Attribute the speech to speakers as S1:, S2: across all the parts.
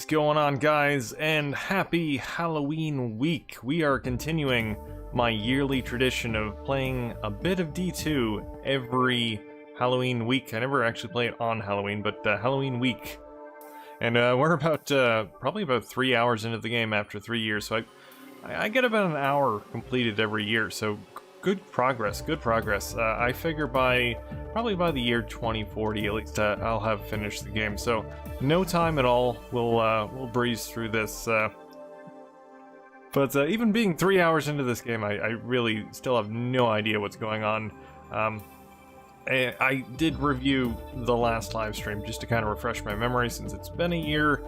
S1: going on, guys, and happy Halloween week. We are continuing my yearly tradition of playing a bit of D2 every Halloween week. I never actually play it on Halloween, but Halloween week. And we're about probably about 3 hours into the game after 3 years, so I get about an hour completed every year, so good progress, good progress. I figure probably by the year 2040 at least I'll have finished the game, so no time at all. We'll breeze through this. But even being 3 hours into this game, I really still have no idea what's going on. I did review the last live stream just to kind of refresh my memory since it's been a year.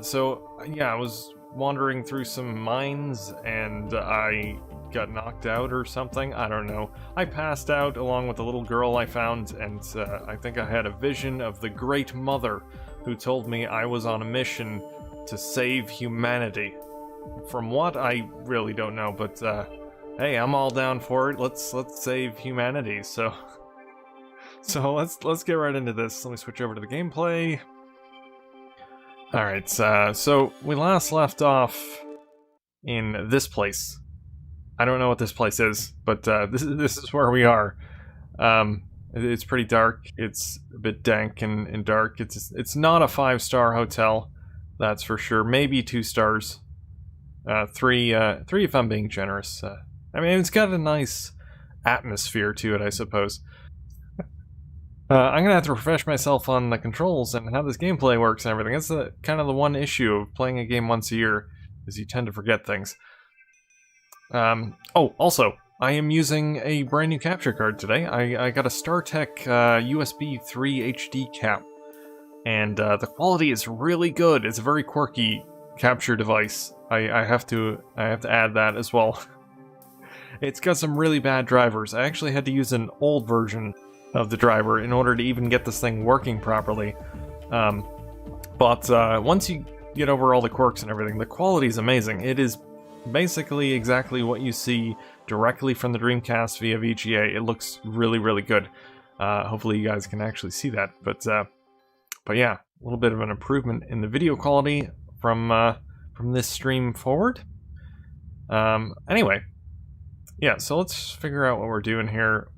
S1: So yeah, I was wandering through some mines and I got knocked out or something. I don't know. I passed out along with a little girl I found, and I think I had a vision of the Great Mother who told me I was on a mission to save humanity. From what, I really don't know, but hey, I'm all down for it. Let's save humanity. So let's get right into this. Let me switch over to the gameplay. Alright, so we last left off in this place. I don't know what this place is, but this is where we are. It's pretty dark. It's a bit dank and dark. It's not a 5-star hotel, that's for sure. Maybe 2 stars. 3 if I'm being generous. I mean, it's got a nice atmosphere to it, I suppose. I'm gonna have to refresh myself on the controls and how this gameplay works and everything. That's kind of the one issue of playing a game once a year, is you tend to forget things. Oh, also, I am using a brand new capture card today. I got a StarTech USB 3 HD cap, and the quality is really good. It's a very quirky capture device. I have to add that as well. It's got some really bad drivers. I actually had to use an old version of the driver in order to even get this thing working properly. But once you get over all the quirks and everything, the quality is amazing. It is basically exactly what you see directly from the Dreamcast via VGA. It looks really, really good. Hopefully you guys can actually see that. But yeah, a little bit of an improvement in the video quality from this stream forward. Anyway, yeah, so let's figure out what we're doing here.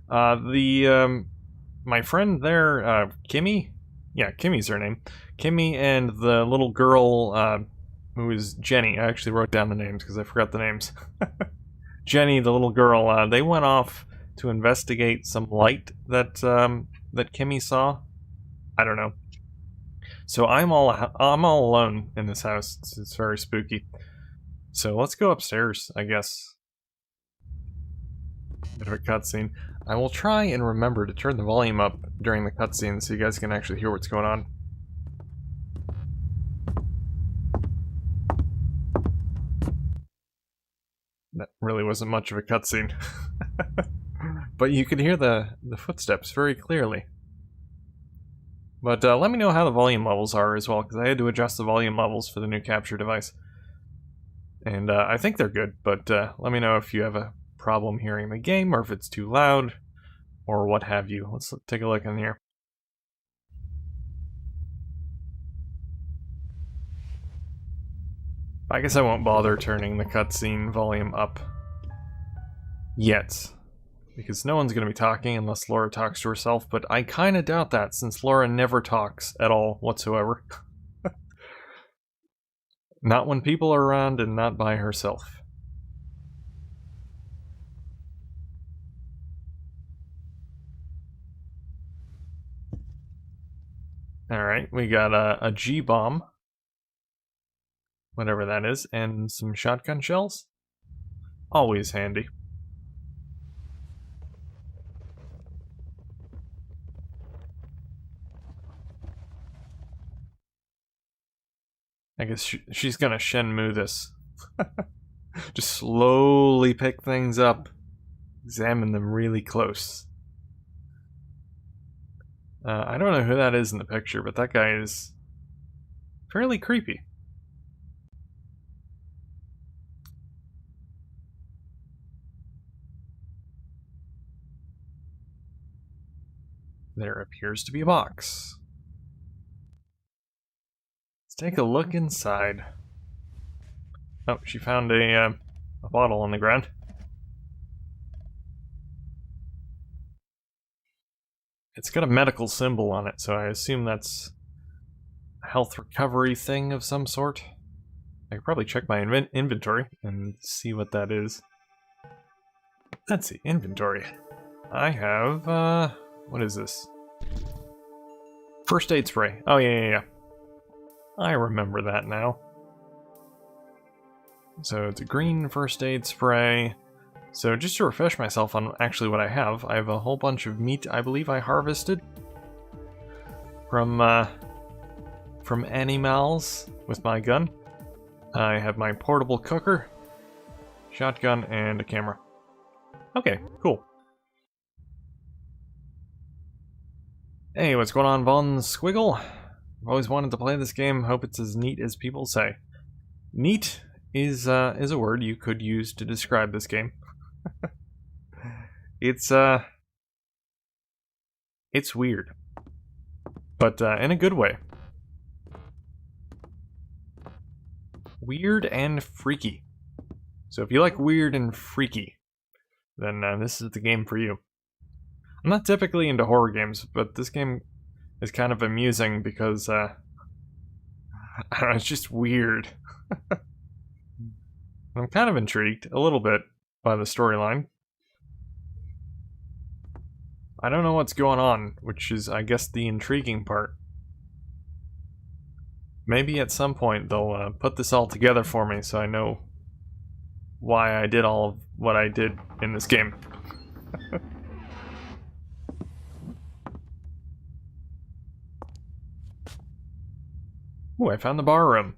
S1: My friend there, Kimmy? Yeah, Kimmy's her name. Kimmy and the little girl, who is Jenny. I actually wrote down the names because I forgot the names. Jenny, the little girl, they went off to investigate some light that Kimmy saw. I don't know. So I'm all alone in this house. It's very spooky. So let's go upstairs, I guess. Bit of a cutscene. I will try and remember to turn the volume up during the cutscene so you guys can actually hear what's going on. That really wasn't much of a cutscene. But you could hear the footsteps very clearly. But let me know how the volume levels are as well, because I had to adjust the volume levels for the new capture device. And I think they're good, but let me know if you have a problem hearing the game, or if it's too loud, or what have you. Let's take a look in here. I guess I won't bother turning the cutscene volume up yet, because no one's going to be talking unless Laura talks to herself, but I kind of doubt that, since Laura never talks at all whatsoever. Not when people are around and not by herself. Alright, we got a G-bomb. Whatever that is, and some shotgun shells. Always handy. I guess she's gonna Shenmue this. Just slowly pick things up. Examine them really close. I don't know who that is in the picture, but that guy is fairly creepy. There appears to be a box. Let's take a look inside. Oh, she found a bottle on the ground. It's got a medical symbol on it, so I assume that's a health recovery thing of some sort. I could probably check my inventory and see what that is. Let's see, inventory. I have, what is this? First aid spray. Oh, yeah. I remember that now. So it's a green first aid spray. So just to refresh myself on actually what I have a whole bunch of meat I believe I harvested from animals with my gun. I have my portable cooker, shotgun, and a camera. Okay, cool. Hey, what's going on, Von Squiggle? I've always wanted to play this game. Hope it's as neat as people say. Neat is a word you could use to describe this game. It's weird, but in a good way. Weird and freaky. So if you like weird and freaky, then this is the game for you. I'm not typically into horror games, but this game is kind of amusing because I don't know, it's just weird. I'm kind of intrigued a little bit by the storyline. I don't know what's going on, which is, I guess, the intriguing part. Maybe at some point they'll put this all together for me so I know why I did all of what I did in this game. Ooh, I found the bar room.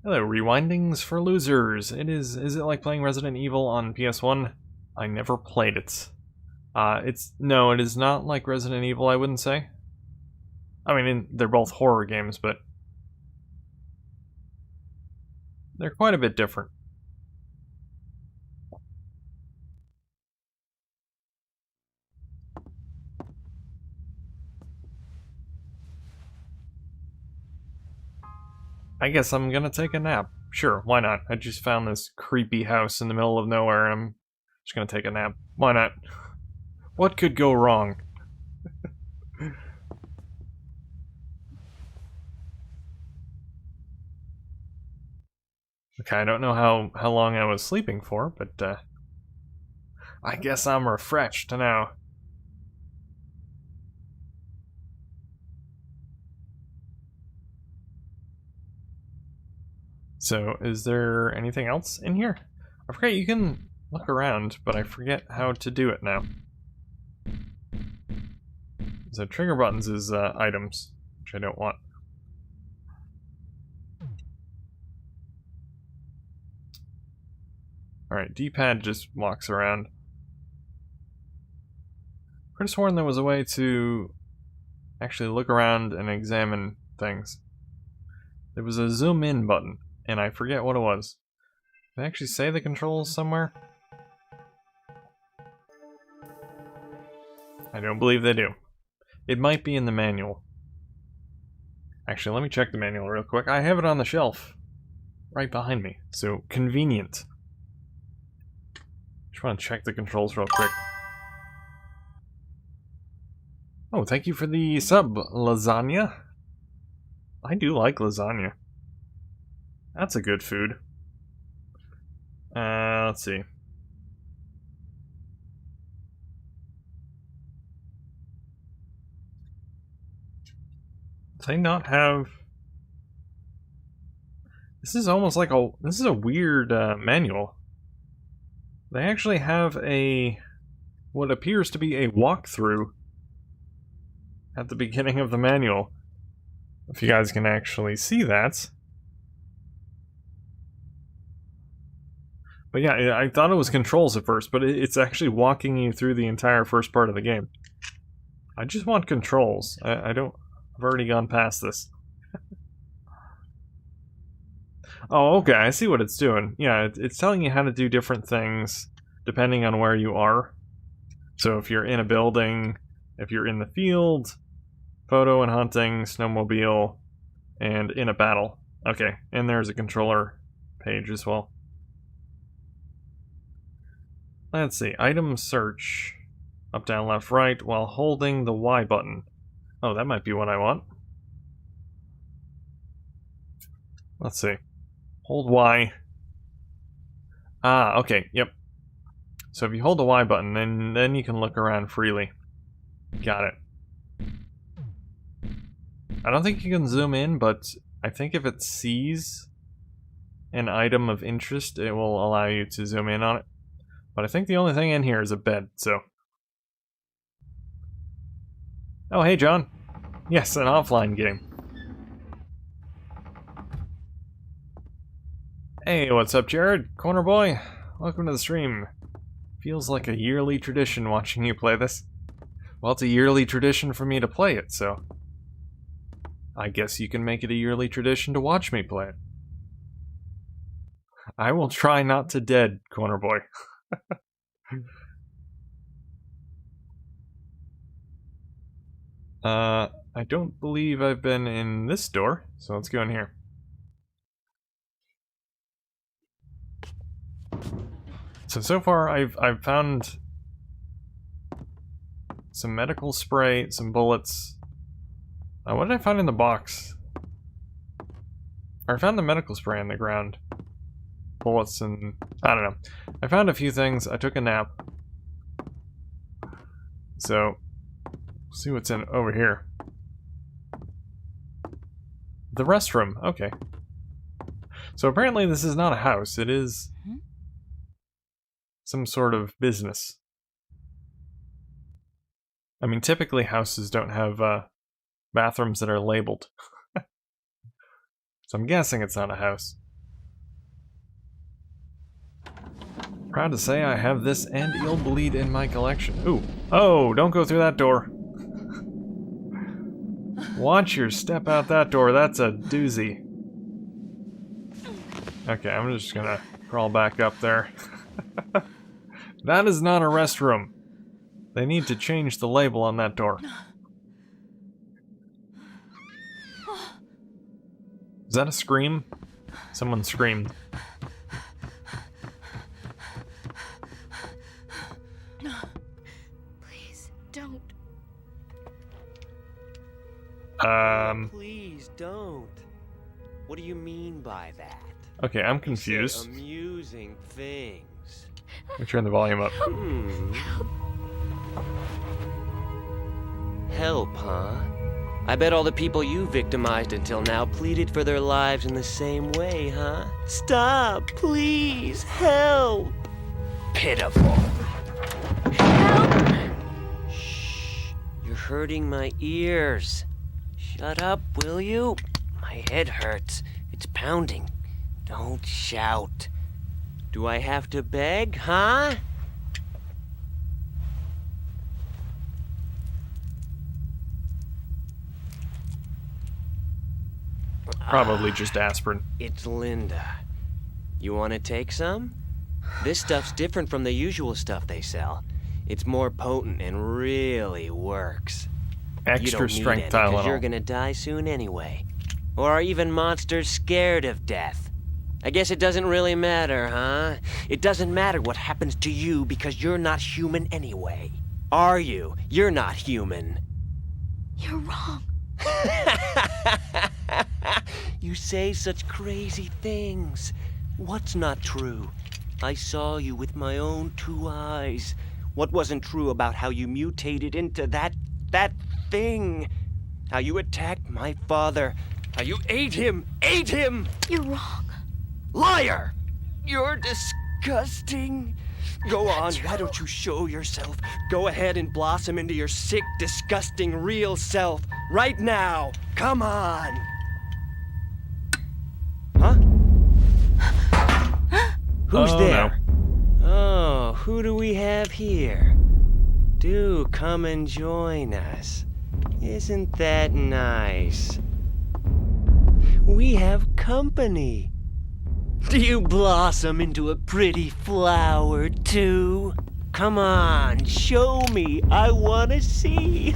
S1: Hello, Rewindings for Losers. Is it like playing Resident Evil on PS1? I never played it. No, it is not like Resident Evil, I wouldn't say. I mean, they're both horror games, but they're quite a bit different. I guess I'm gonna take a nap. Sure, why not? I just found this creepy house in the middle of nowhere and I'm just gonna take a nap. Why not? What could go wrong? Okay, I don't know how long I was sleeping for, but I guess I'm refreshed now. So, is there anything else in here? I forget you can look around, but I forget how to do it now. So trigger buttons is items, which I don't want. Alright, D-pad just walks around. I could have sworn there was a way to actually look around and examine things. There was a zoom in button, and I forget what it was. Did they actually say the controls somewhere? I don't believe they do. It might be in the manual. Actually, let me check the manual real quick. I have it on the shelf right behind me, so convenient. Just want to check the controls real quick. Oh, thank you for the sub, lasagna. I do like lasagna. That's a good food. Let's see. Do they not have... This is almost like a... This is a weird manual. They actually have a... what appears to be a walkthrough at the beginning of the manual. If you guys can actually see that. But yeah, I thought it was controls at first, but it's actually walking you through the entire first part of the game. I just want controls. I don't... I've already gone past this. Oh, okay, I see what it's doing. Yeah, it's telling you how to do different things depending on where you are. So if you're in a building, if you're in the field, Photo and hunting, snowmobile, and in a battle. Okay, and there's a controller page as well. Let's see, item search. Up, down, left, right, while holding the Y button. Oh, that might be what I want. Let's see. Hold Y. Ah, okay, yep. So if you hold the Y button, then you can look around freely. Got it. I don't think you can zoom in, but I think if it sees an item of interest, it will allow you to zoom in on it. But I think the only thing in here is a bed, so... Oh, hey, John. Yes, an offline game. Hey, what's up, Jared? Corner boy? Welcome to the stream. Feels like a yearly tradition watching you play this. Well, it's a yearly tradition for me to play it, so... I guess you can make it a yearly tradition to watch me play it. I will try not to dead, Corner boy. I don't believe I've been in this door, so let's go in here. So far I've found some medical spray, some bullets. What did I find in the box? I found the medical spray on the ground. Bullets and... I don't know. I found a few things. I took a nap. So, see what's in over here. The restroom. Okay. So apparently this is not a house. It is some sort of business. I mean, typically houses don't have bathrooms that are labeled. So I'm guessing it's not a house. Proud to say I have this and eel bleed in my collection. Ooh. Oh, don't go through that door. Watch your step out that door. That's a doozy. Okay, I'm just gonna crawl back up there. That is not a restroom. They need to change the label on that door. Is that a scream? Someone screamed.
S2: Please, don't.
S3: Please don't. What do you mean by that?
S1: Okay, I'm
S3: You say
S1: confused.
S3: amusing things.
S1: Let me turn the volume up.
S3: Help, huh? I bet all the people you victimized until now pleaded for their lives in the same way, huh? Stop, please, help! Pitiful.
S2: Help!
S3: Shh, you're hurting my ears. Shut up, will you? My head hurts. It's pounding. Don't shout. Do I have to beg, huh?
S1: Probably just aspirin.
S3: It's Linda. You want to take some? This stuff's different from the usual stuff they sell. It's more potent and really works. You
S1: Extra
S3: don't need
S1: strength
S3: any, 'cause you're
S1: Tylenol.
S3: gonna die soon anyway. Or are even monsters scared of death? I guess it doesn't really matter, huh? It doesn't matter what happens to you because you're not human anyway. Are you? You're not human.
S2: You're wrong.
S3: You say such crazy things. What's not true? I saw you with my own 2 eyes. What wasn't true about how you mutated into that thing? How you attacked my father? How you ate him? Ate him!
S2: You're wrong.
S3: Liar! You're disgusting. Go on,
S2: True.
S3: why don't you show yourself? Go ahead and blossom into your sick, disgusting, real self. Right now. Come on. Huh? Who's
S1: Oh,
S3: there? Oh, who do we have here? Do come and join us. Isn't that nice? We have company. Do you blossom into a pretty flower, too? Come on, show me. I want to see.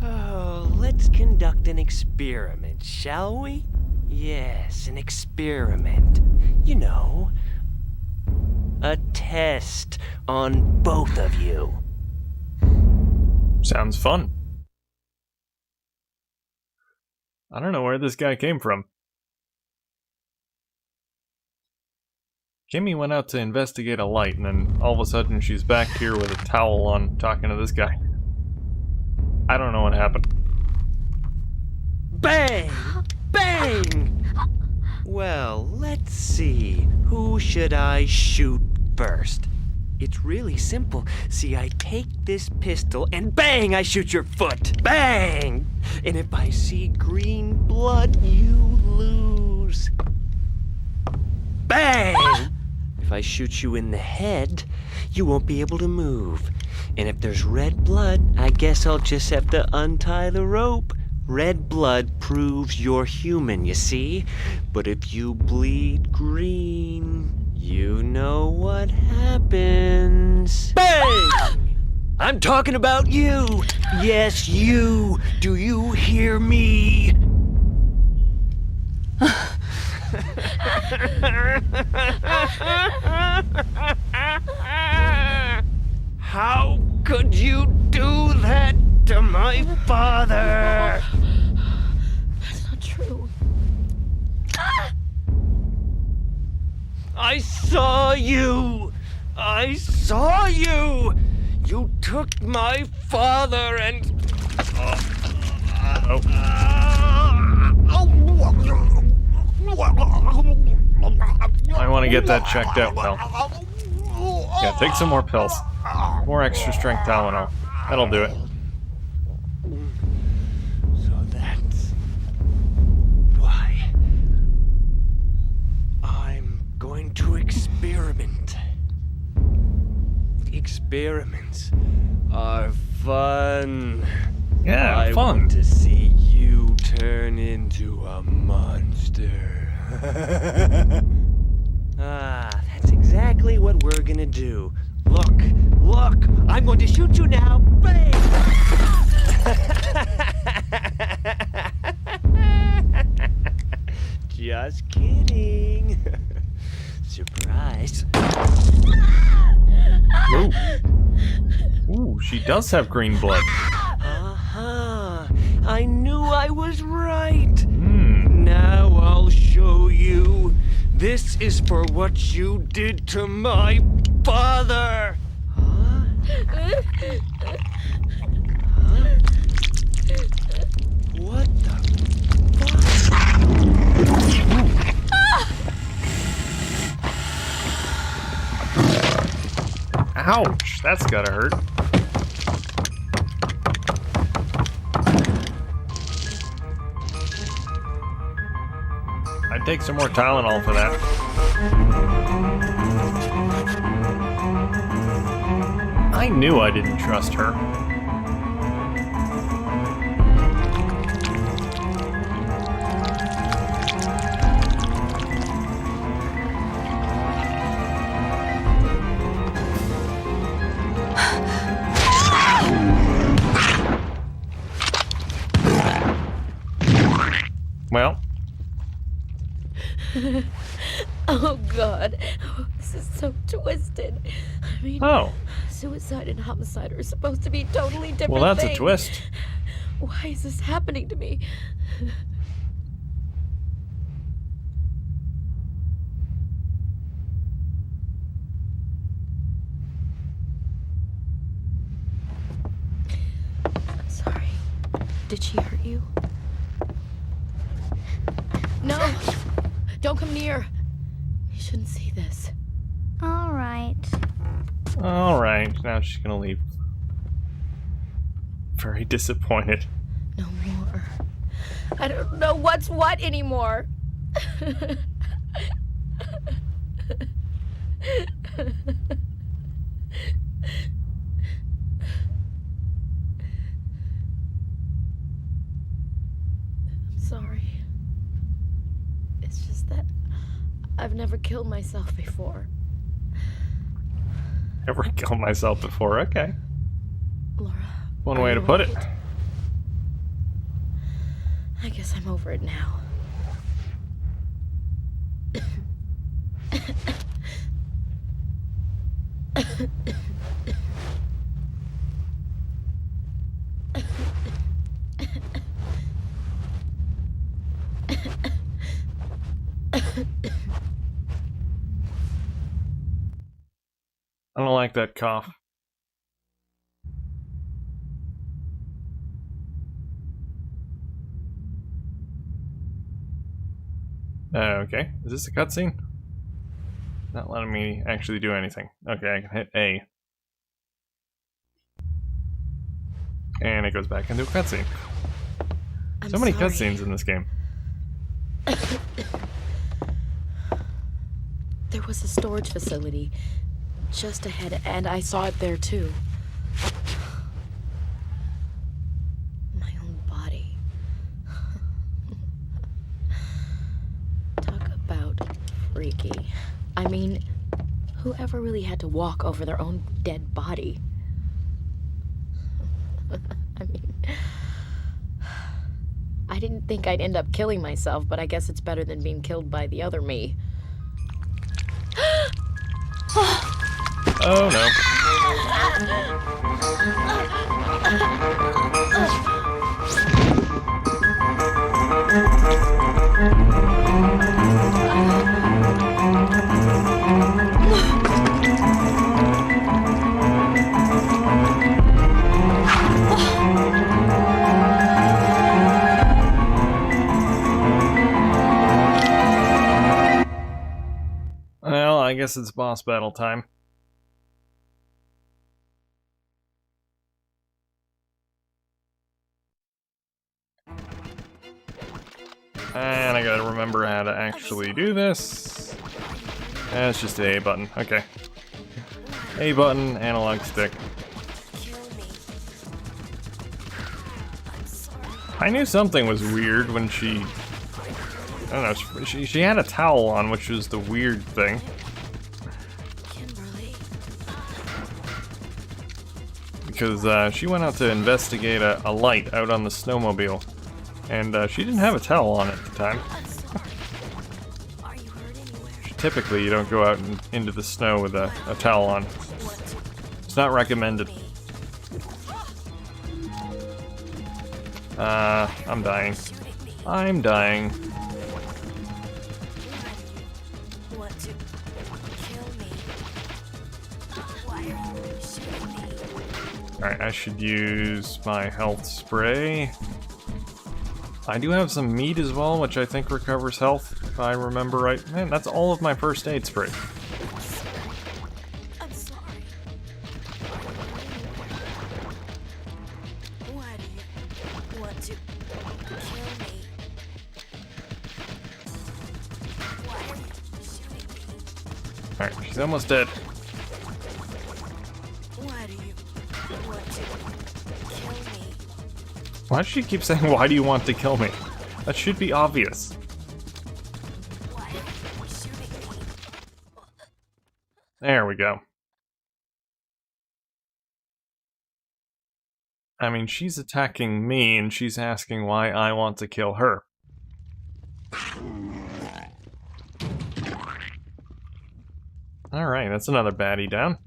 S3: Oh, let's conduct an experiment, shall we? Yes, an experiment. You know, a test on both of you.
S1: Sounds fun. I don't know where this guy came from. Kimmy went out to investigate a light, and then all of a sudden she's back here with a towel on, talking to this guy. I don't know what happened.
S3: Bang! Bang! Well, let's see. Who should I shoot first? It's really simple. See, I take this pistol and bang, I shoot your foot. Bang! And if I see green blood, you lose. Bang! If I shoot you in the head, you won't be able to move. And if there's red blood, I guess I'll just have to untie the rope. Red blood proves you're human, you see? But if you bleed green, you know what happens. Bang! I'm talking about you! Yes, you! Do you hear me? How could you do that to my father?
S2: That's not true.
S3: I saw you! I saw you! You took my father and...
S1: I want to get that checked out, pal. Yeah, take some more pills. More extra strength Tylenol. That'll do it.
S3: So that's why I'm going to experiment. Experiments are fun.
S1: Yeah,
S3: I
S1: fun.
S3: want to see you turn into a monster. That's exactly what we're gonna do. Look, look, I'm going to shoot you now. Bang! Just kidding. Surprise.
S1: Ooh. Ooh, she does have green blood.
S3: Uh-huh. I knew I was right.
S1: Hmm.
S3: Now I'll show you. This is for what you did to my father. Huh? What the fuck?
S1: Ouch, that's gotta hurt. I'd take some more Tylenol for that. I knew I didn't trust her. Well,
S2: Oh, God. Oh, this is so twisted. I mean,
S1: oh,
S2: suicide and homicide are supposed to be totally different
S1: well, that's
S2: things.
S1: a twist.
S2: Why is this happening to me? I'm sorry. Did she hurt you? No! Don't come near. You shouldn't see this.
S4: All right.
S1: Alright, now she's gonna leave. Very disappointed.
S2: No more. I don't know what's what anymore. I'm sorry. It's just that I've never killed myself before.
S1: Never killed myself before, okay.
S2: Laura.
S1: One
S2: are
S1: way to
S2: you
S1: put it.
S2: alright? I guess I'm over it now.
S1: I don't like that cough. Okay, is this a cutscene? Not letting me actually do anything. Okay, I can hit A. And it goes back into a cutscene. So many cutscenes in this game.
S2: There was a storage facility just ahead, and I saw it there too. My own body. Talk about freaky. I mean, whoever really had to walk over their own dead body? I mean, I didn't think I'd end up killing myself, but I guess it's better than being killed by the other me.
S1: Oh no. Well, I guess it's boss battle time. And I gotta remember how to actually do this. And it's just the A button. Okay. A button, analog stick. I knew something was weird when she... I don't know, she had a towel on, which was the weird thing. Because she went out to investigate a light out on the snowmobile. And she didn't have a towel on at the time. Typically, you don't go out into the snow with a towel on. It's not recommended. I'm dying. I'm dying. Alright, I should use my health spray. I do have some meat as well, which I think recovers health, if I remember right. Man, that's all of my first aid spray.
S2: I'm sorry. Why do you want to kill me? Why are you shooting me?
S1: Alright, she's almost dead.
S2: Why do you want to kill me?
S1: Why does she keep saying, why do you want to kill me? That should be obvious.
S2: Why are you shooting me?
S1: There we go. I mean, she's attacking me, and she's asking why I want to kill her. Alright, that's another baddie down.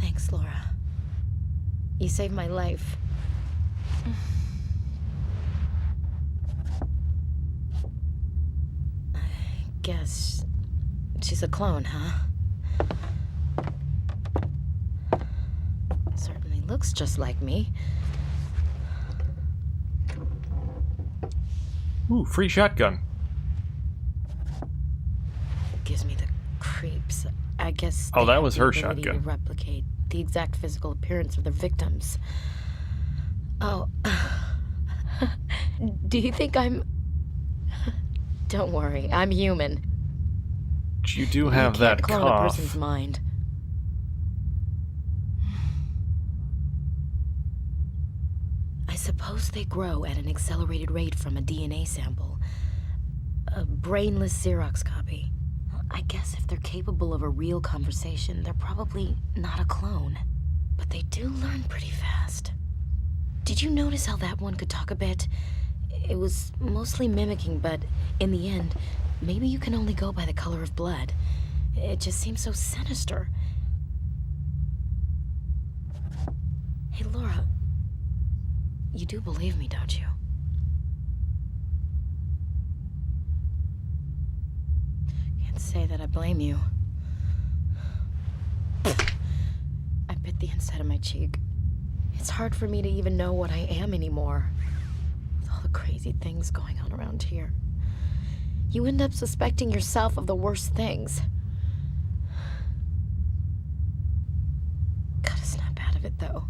S2: Thanks, Laura. You saved my life. I guess she's a clone, huh? Certainly looks just like me.
S1: Ooh, free shotgun.
S2: Gives me the creeps. I guess.
S1: Oh,
S2: they
S1: that
S2: have
S1: was
S2: the
S1: her
S2: ability
S1: shotgun.
S2: To replicate the exact physical appearance of their victims. Oh. Do you think I'm... Don't worry, I'm human.
S1: You do have
S2: you
S1: that
S2: can't clone a
S1: cough.
S2: person's mind. I suppose they grow at an accelerated rate from a DNA sample. A brainless Xerox copy. I guess if they're capable of a real conversation, they're probably not a clone. But they do learn pretty fast. Did you notice how that one could talk a bit? It was mostly mimicking, but in the end, maybe you can only go by the color of blood. It just seems so sinister. Hey, Laura, you do believe me, don't you? Can't say that I blame you. I bit the inside of my cheek. It's hard for me to even know what I am anymore. With all the crazy things going on around here. You end up suspecting yourself of the worst things. Gotta snap out of it, though.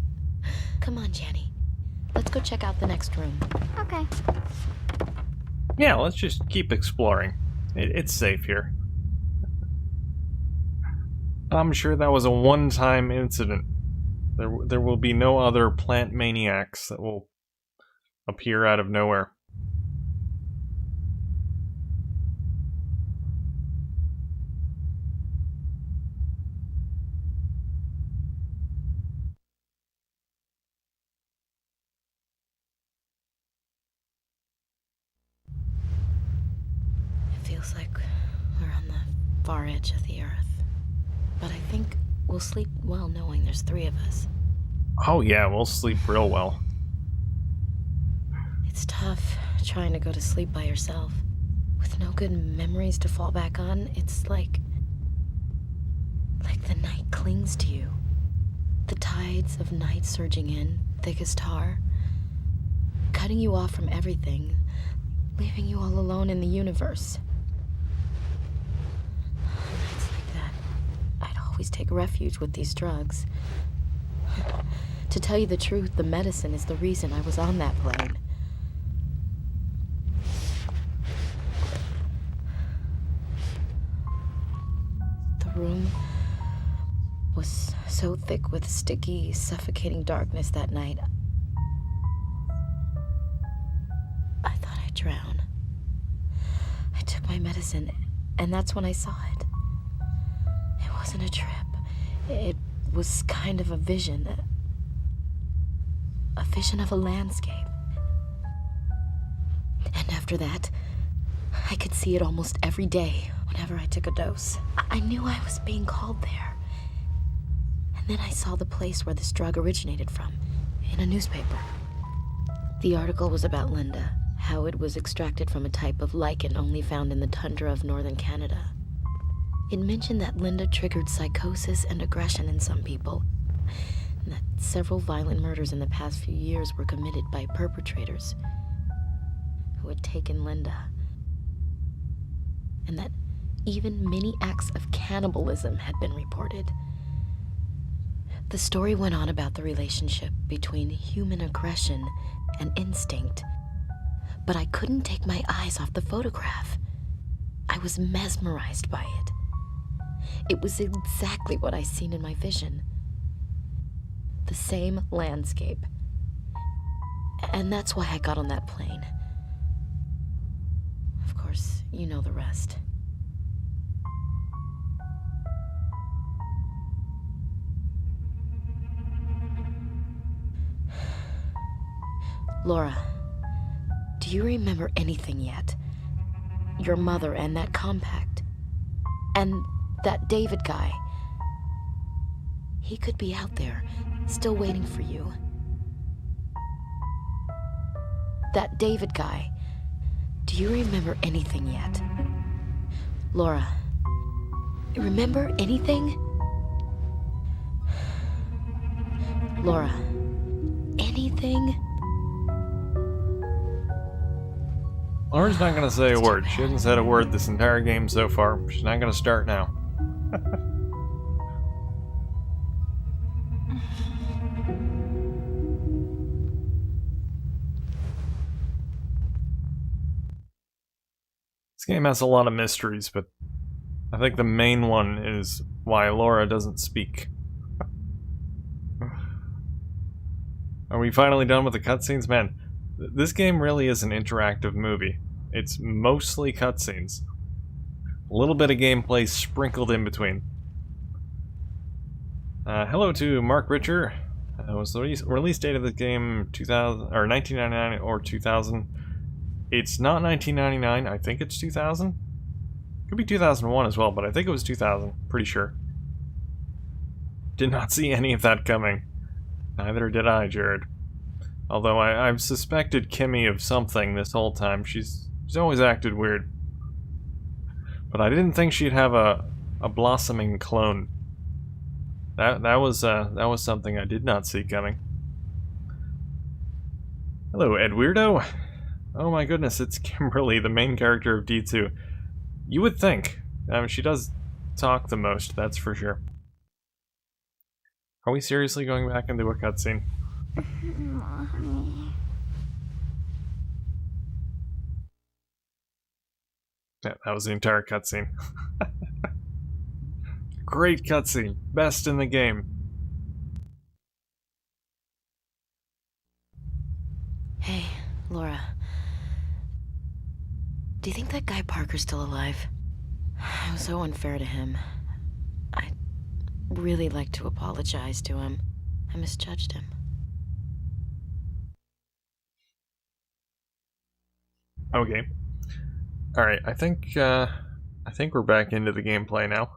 S2: Come on, Jenny. Let's go check out the next room.
S4: Okay.
S1: Yeah, let's just keep exploring. It's safe here. I'm sure that was a one-time incident. There will be no other plant maniacs that will appear out of nowhere.
S2: It feels like we're on the far edge of the Earth. But I think we'll sleep well knowing there's 3 of us.
S1: Oh yeah, we'll sleep real well.
S2: It's tough trying to go to sleep by yourself. With no good memories to fall back on, it's like the night clings to you. The tides of night surging in, thick as tar, cutting you off from everything, leaving you all alone in the universe. Nights like that, I'd always take refuge with these drugs. To tell you the truth, the medicine is the reason I was on that plane. The room was so thick with sticky, suffocating darkness that night. I thought I'd drown. I took my medicine, and that's when I saw it. It wasn't a trip. It was kind of a vision. A vision of a landscape. And after that, I could see it almost every day whenever I took a dose. I knew I was being called there. And then I saw the place where this drug originated from, in a newspaper. The article was about Linda, how it was extracted from a type of lichen only found in the tundra of northern Canada. It mentioned that Linda triggered psychosis and aggression in some people, and that several violent murders in the past few years were committed by perpetrators who had taken Linda. And that even many acts of cannibalism had been reported. The story went on about the relationship between human aggression and instinct, but I couldn't take my eyes off the photograph. I was mesmerized by it. It was exactly what I seen in my vision. The same landscape. And that's why I got on that plane. Of course, you know the rest. Laura, do you remember anything yet? Your mother and that compact? And that David guy? He could be out there, still waiting for you. That David guy. Do you remember anything yet? Laura, remember anything? Laura, anything?
S1: Laura's not gonna say a word. She hasn't said a word this entire game so far. She's not gonna start now. This game has a lot of mysteries, but I think the main one is why Laura doesn't speak. Are we finally done with the cutscenes? Man, this game really is an interactive movie. It's mostly cutscenes. A little bit of gameplay sprinkled in between. Hello to Mark Richer. Was the release date of the game 2000 or 1999 or 2000? It's not 1999. I think it's 2000. Could be 2001 as well, but I think it was 2000. Pretty sure. Did not see any of that coming. Neither did I, Jared. Although I've suspected Kimmy of something this whole time. She's always acted weird. But I didn't think she'd have a blossoming clone. That was something I did not see coming. Hello, Ed Weirdo. Oh my goodness, it's Kimberly, the main character of D2. You would think. I mean, she does talk the most, that's for sure. Are we seriously going back into a cutscene?
S4: Mommy.
S1: Yeah, that was the entire cutscene. Great cutscene. Best in the game.
S2: Hey, Laura. Do you think that guy Parker's still alive? I was so unfair to him. I'd really like to apologize to him. I misjudged him.
S1: Okay. Alright, I think we're back into the gameplay now.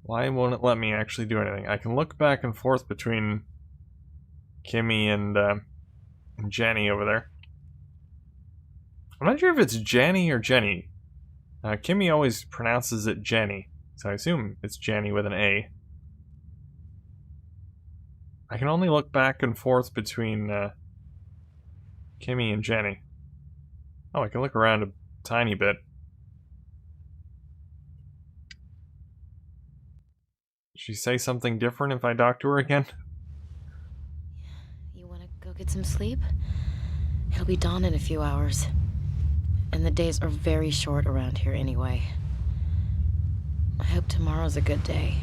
S1: Why won't it let me actually do anything? I can look back and forth between Kimmy and Jenny over there. I'm not sure if it's Jenny or Jenny. Kimmy always pronounces it Jenny, so I assume it's Jenny with an A. I can only look back and forth between Kimmy and Jenny. Oh, I can look around a tiny bit. Did she say something different if I talk to her again?
S2: You want to go get some sleep? It'll be dawn in a few hours. And the days are very short around here anyway. I hope tomorrow's a good day.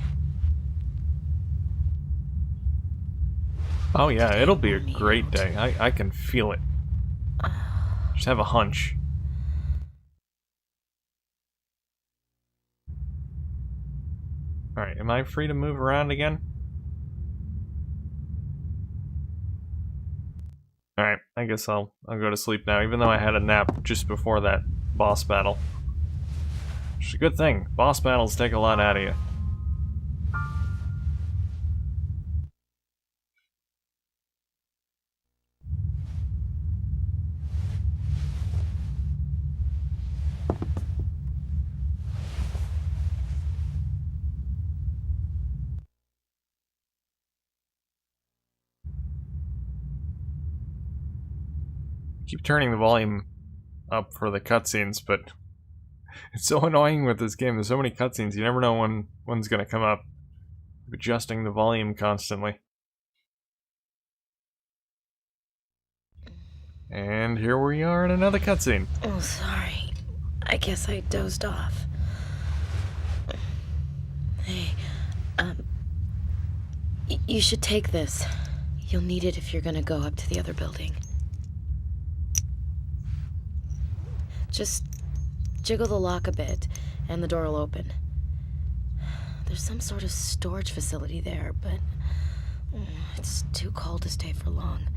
S1: Oh yeah, it'll be a great day. I can feel it. Just have a hunch. Alright, am I free to move around again? Alright, I guess I'll go to sleep now, even though I had a nap just before that boss battle. Which is a good thing. Boss battles take a lot out of you. Keep turning the volume up for the cutscenes, but it's so annoying with this game. There's so many cutscenes, you never know when one's gonna come up. Adjusting the volume constantly. And here we are in another cutscene.
S2: Oh, sorry. I guess I dozed off. Hey, you should take this. You'll need it if you're gonna go up to the other building. Just jiggle the lock a bit, and the door will open. There's some sort of storage facility there, but it's too cold to stay for long.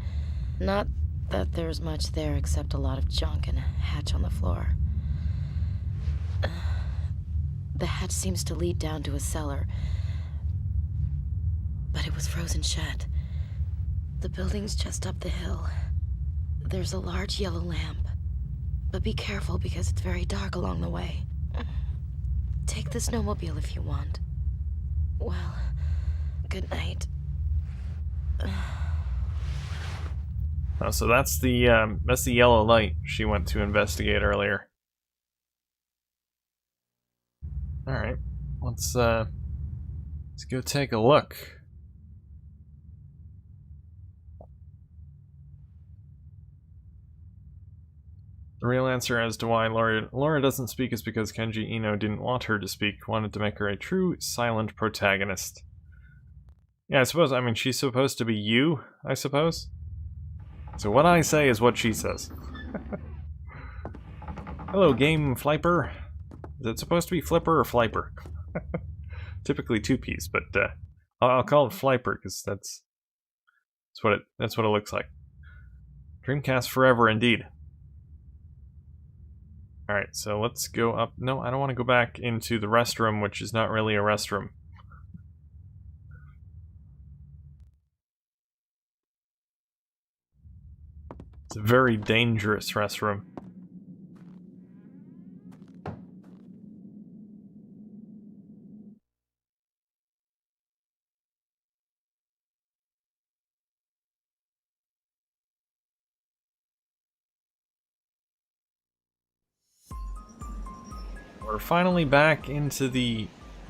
S2: Not that there's much there except a lot of junk and a hatch on the floor. The hatch seems to lead down to a cellar, but it was frozen shut. The building's just up the hill. There's a large yellow lamp. But be careful because it's very dark along the way. Take the snowmobile if you want. Well, good night.
S1: Oh, so that's the yellow light she went to investigate earlier. All right, let's go take a look. The real answer as to why Laura doesn't speak is because Kenji Eno didn't want her to speak, wanted to make her a true silent protagonist. Yeah, I mean, she's supposed to be you, I suppose? So what I say is what she says. Hello, game Fliper. Is it supposed to be Flipper or Fliper? Typically two P's, but I'll call it Fliper because that's what it looks like. Dreamcast forever, indeed. All right, so let's go up. No, I don't want to go back into the restroom, which is not really a restroom. It's a very dangerous restroom. We're finally back into the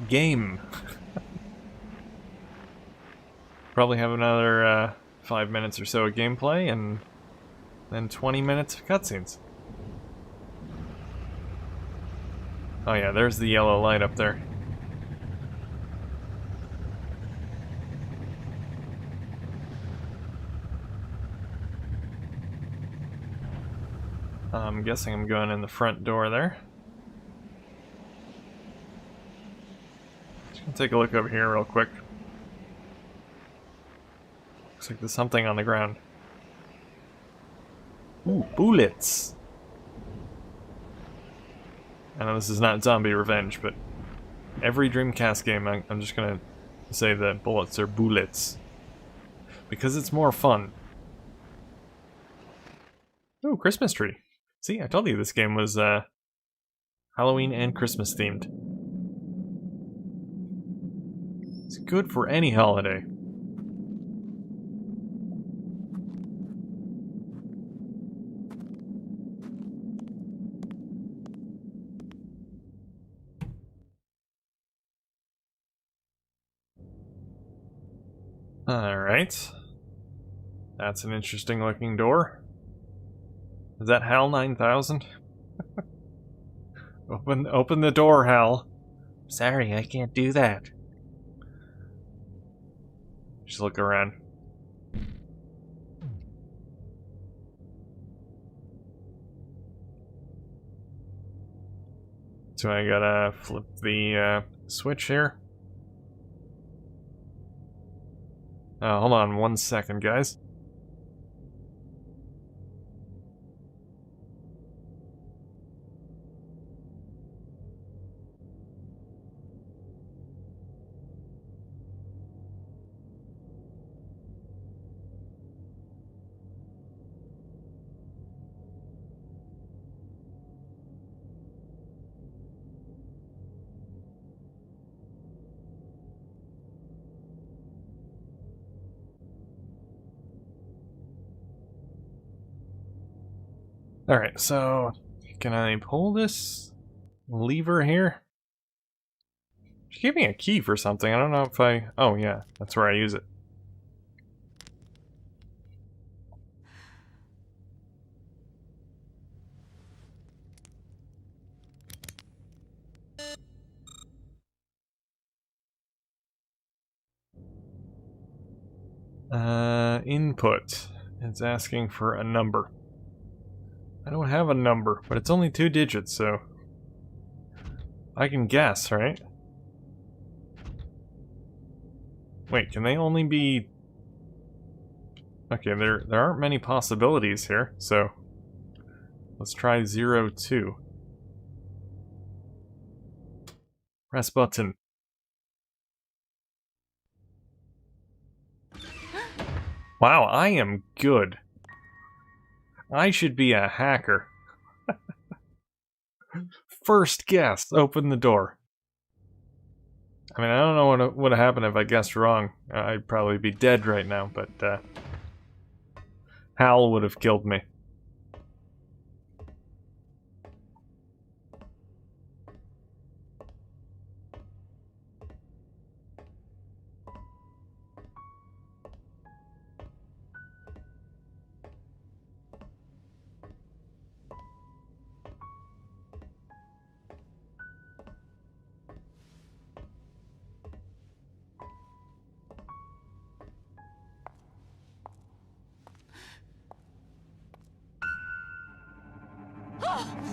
S1: game. Probably have another 5 minutes or so of gameplay, and then 20 minutes of cutscenes. Oh yeah, there's the yellow light up there. I'm guessing I'm going in the front door there. Just gonna take a look over here real quick. Looks like there's something on the ground. Ooh, bullets! I know this is not Zombie Revenge, but every Dreamcast game I'm just gonna say that bullets are bullets. Because it's more fun. Ooh, Christmas tree. See, I told you this game was Halloween and Christmas themed. It's good for any holiday. Alright. That's an interesting looking door. Is that HAL 9000? Open the door, Hal. Sorry, I can't do that. Just look around. So I gotta flip the switch here. Hold on 1 second, guys. Alright, so can I pull this lever here? She gave me a key for something. I don't know if I... Oh, yeah, that's where I use it. Input. It's asking for a number. I don't have a number, but it's only 2 digits, so... I can guess, right? Wait, can they only be... Okay, there aren't many possibilities here, so... Let's try 02. Press button. Wow, I am good. I should be a hacker. First guess, open the door. I mean, I don't know what would have happened if I guessed wrong. I'd probably be dead right now, but Hal would have killed me.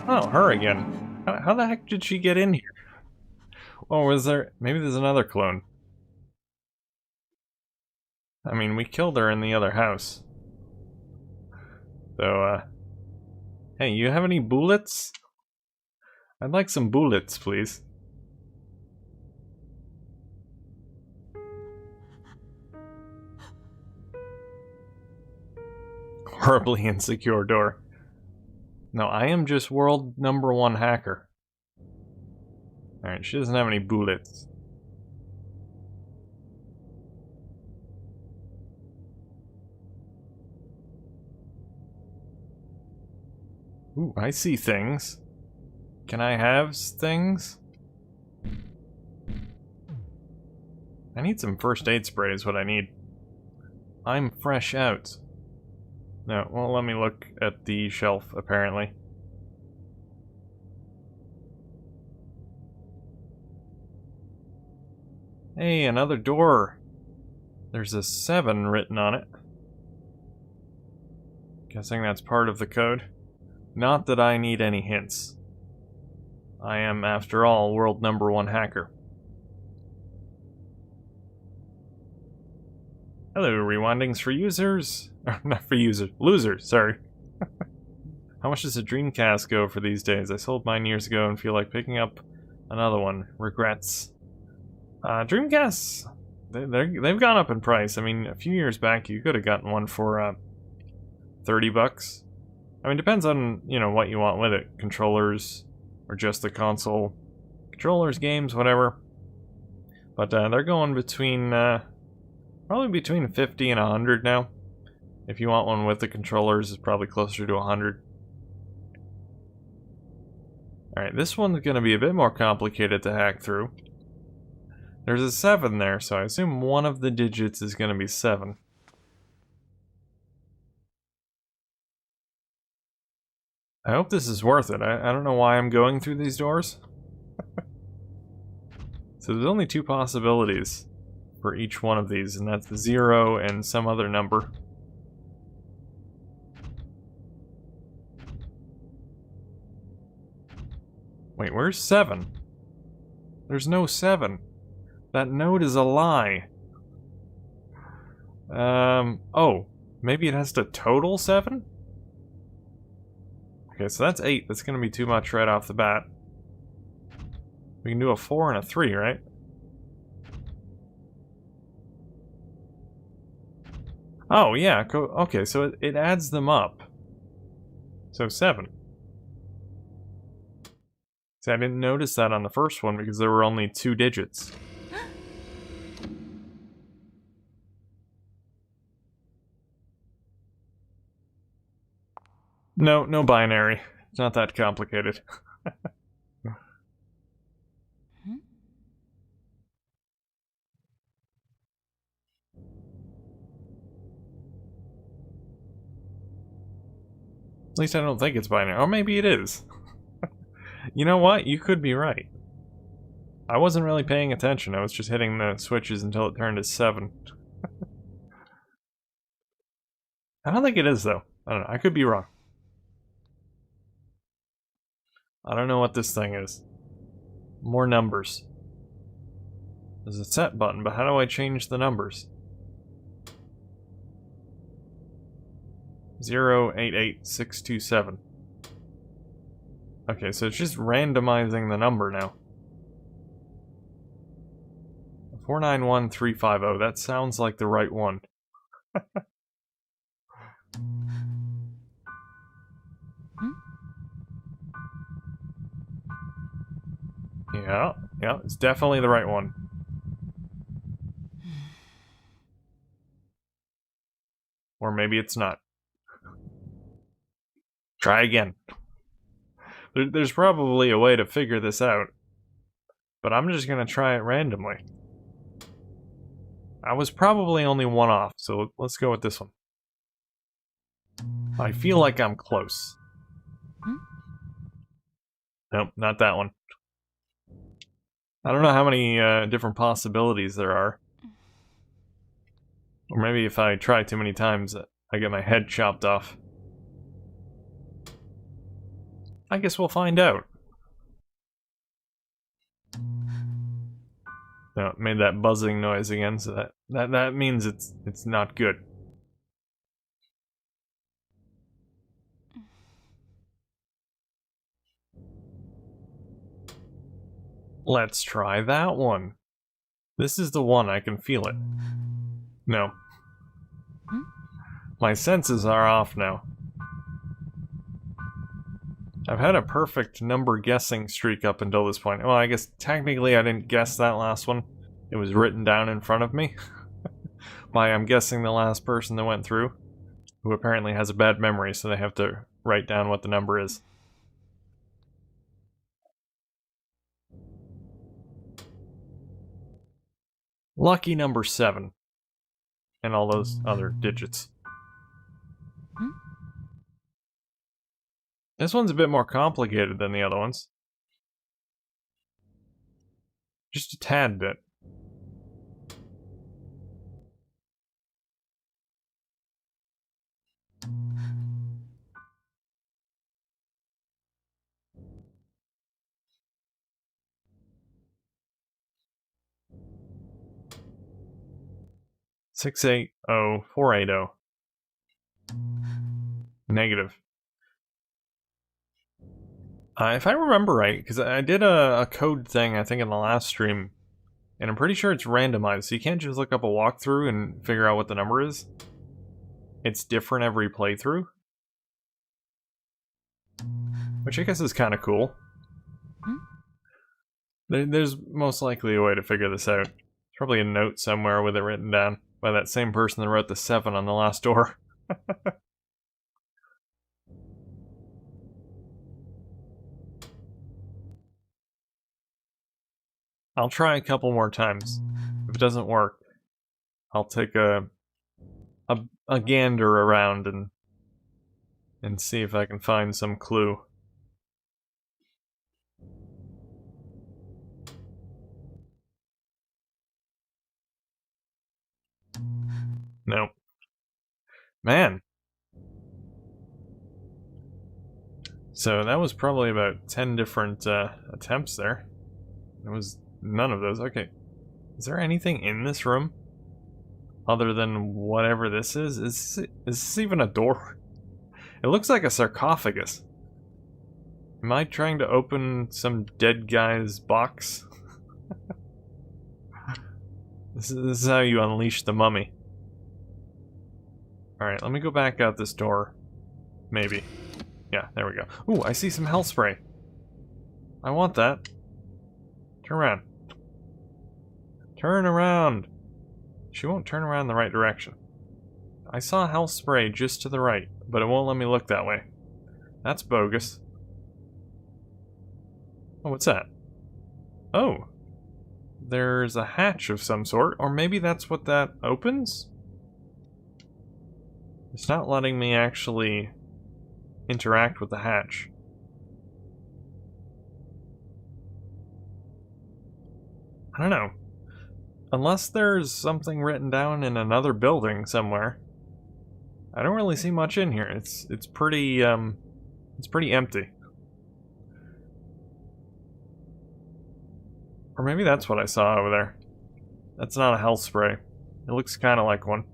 S1: Oh, her again. How the heck did she get in here? Oh, was there... Maybe there's another clone. I mean, we killed her in the other house. So, hey, you have any bullets? I'd like some bullets, please. Horribly insecure door. No, I am just world #1 hacker. Alright, she doesn't have any bullets. Ooh, I see things. Can I have things? I need some first aid spray is what I need. I'm fresh out. No, well, let me look at the shelf, apparently. Hey, another door. There's a 7 written on it. Guessing that's part of the code. Not that I need any hints. I am, after all, world #1 hacker. Hello, rewindings for users. Not for users. Losers, sorry. How much does a Dreamcast go for these days? I sold mine years ago and feel like picking up another one. Regrets. Dreamcasts, they've gone up in price. I mean, a few years back you could have gotten one for $30. I mean, depends on, you know, what you want with it. Controllers, or just the console. Controllers, games, whatever. But they're going between, probably between 50 and 100 now. If you want one with the controllers, it's probably closer to 100. Alright, this one's going to be a bit more complicated to hack through. There's a 7 there, so I assume one of the digits is going to be 7. I hope this is worth it. I don't know why I'm going through these doors. So there's only 2 possibilities for each one of these, and that's 0 and some other number. Wait, where's 7? There's no 7. That note is a lie. Oh, maybe it has to total 7? Okay, so that's 8. That's gonna be too much right off the bat. We can do a 4 and a 3, right? Oh, yeah, okay, so it adds them up. So 7. See, I didn't notice that on the first one because there were only 2 digits. No binary. It's not that complicated. At least I don't think it's binary. Or maybe it is. You know what? You could be right. I wasn't really paying attention. I was just hitting the switches until it turned to 7. I don't think it is, though. I don't know. I could be wrong. I don't know what this thing is. More numbers. There's a set button, but how do I change the numbers? 088627. Okay, so it's just randomizing the number now. 491350. That sounds like the right one. Yeah, it's definitely the right one. Or maybe it's not. Try again. There's probably a way to figure this out. But I'm just gonna try it randomly. I was probably only 1 off, so let's go with this one. I feel like I'm close. Nope, not that one. I don't know how many different possibilities there are. Or maybe if I try too many times, I get my head chopped off. I guess we'll find out. No, it made that buzzing noise again, so that means it's not good. Let's try that one. This is the one, I can feel it. No. My senses are off now. I've had a perfect number guessing streak up until this point. Well, I guess technically I didn't guess that last one. It was written down in front of me. By, I'm guessing, the last person that went through, who apparently has a bad memory, so they have to write down what the number is. Lucky number 7. And all those other digits. This one's a bit more complicated than the other ones. Just a tad bit. $680,480. Negative. If I remember right, because I did a code thing, I think, in the last stream, and I'm pretty sure it's randomized, so you can't just look up a walkthrough and figure out what the number is. It's different every playthrough. Which I guess is kind of cool. There's most likely a way to figure this out. There's probably a note somewhere with it written down by that same person that wrote the 7 on the last door. I'll try a couple more times. If it doesn't work, I'll take a gander around and see if I can find some clue. Nope. Man. So that was probably about 10 different attempts there. It was none of those. Okay. Is there anything in this room? Other than whatever this is? Is this even a door? It looks like a sarcophagus. Am I trying to open some dead guy's box? This is how you unleash the mummy. Alright, let me go back out this door. Maybe. Yeah, there we go. Ooh, I see some health spray. I want that. Turn around. Turn around! She won't turn around the right direction. I saw health spray just to the right, but it won't let me look that way. That's bogus. Oh, what's that? Oh! There's a hatch of some sort, or maybe that's what that opens? It's not letting me actually interact with the hatch. I don't know. Unless there's something written down in another building somewhere, I don't really see much in here. It's pretty empty. Or maybe that's what I saw over there. That's not a health spray. It looks kind of like one.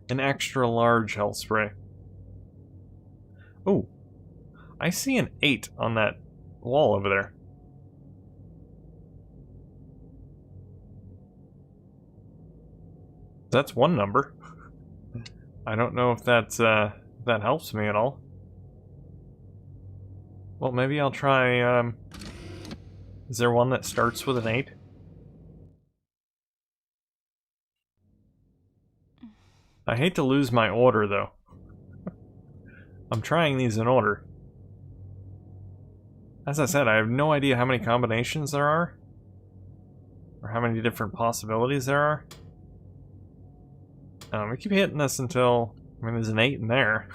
S1: An extra large health spray. Oh, I see an 8 on that wall over there. That's one number. I don't know if that's that helps me at all. Well, maybe I'll try. Is there one that starts with an 8? I hate to lose my order, though. I'm trying these in order. As I said, I have no idea how many combinations there are. Or how many different possibilities there are. We keep hitting this until... I mean, there's an 8 in there.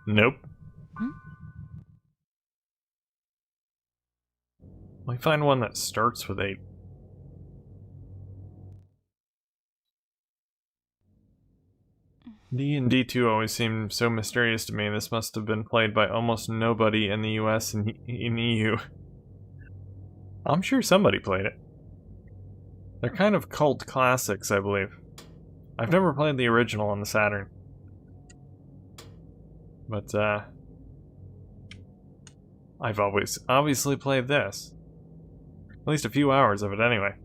S1: Nope. Let me find one that starts with 8. D and D2 always seemed so mysterious to me. This must have been played by almost nobody in the US and in EU. I'm sure somebody played it. They're kind of cult classics, I believe. I've never played the original on the Saturn. But, I've always obviously played this. At least a few hours of it anyway.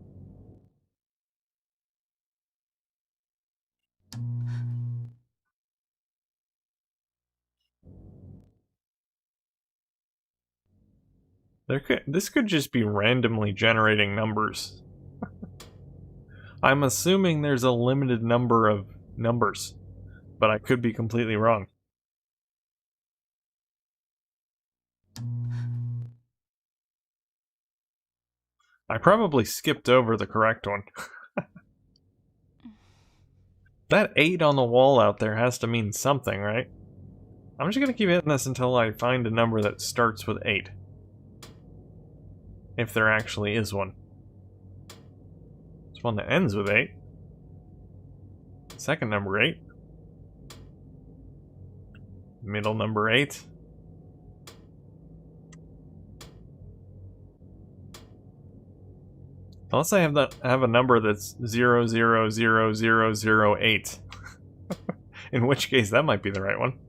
S1: This could just be randomly generating numbers. I'm assuming there's a limited number of numbers, but I could be completely wrong. I probably skipped over the correct one. That 8 on the wall out there has to mean something, right? I'm just gonna keep hitting this until I find a number that starts with 8. If there actually is one. There's one that ends with 8. Second number 8. Middle number 8. Unless I have a number that's 000008. In which case that might be the right one.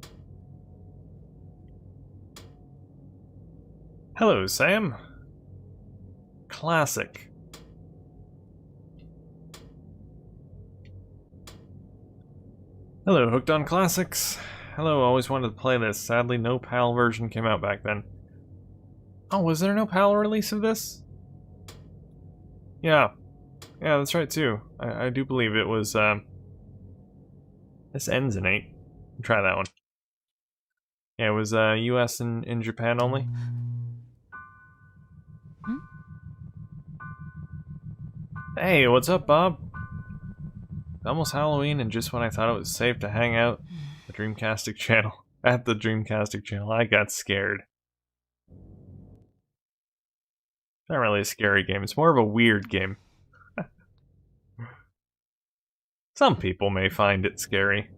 S1: Hello, Sam. Classic. Hello, Hooked on Classics. Hello, always wanted to play this. Sadly, no PAL version came out back then. Oh, was there no PAL release of this? Yeah. Yeah, that's right, too. I do believe it was, This ends in 8. Try that one. Yeah, it was, US and Japan only. Hey, what's up, Bob? It's almost Halloween, and just when I thought it was safe to hang out the Dreamcastic channel, at the Dreamcastic channel, I got scared. It's not really a scary game, it's more of a weird game. Some people may find it scary.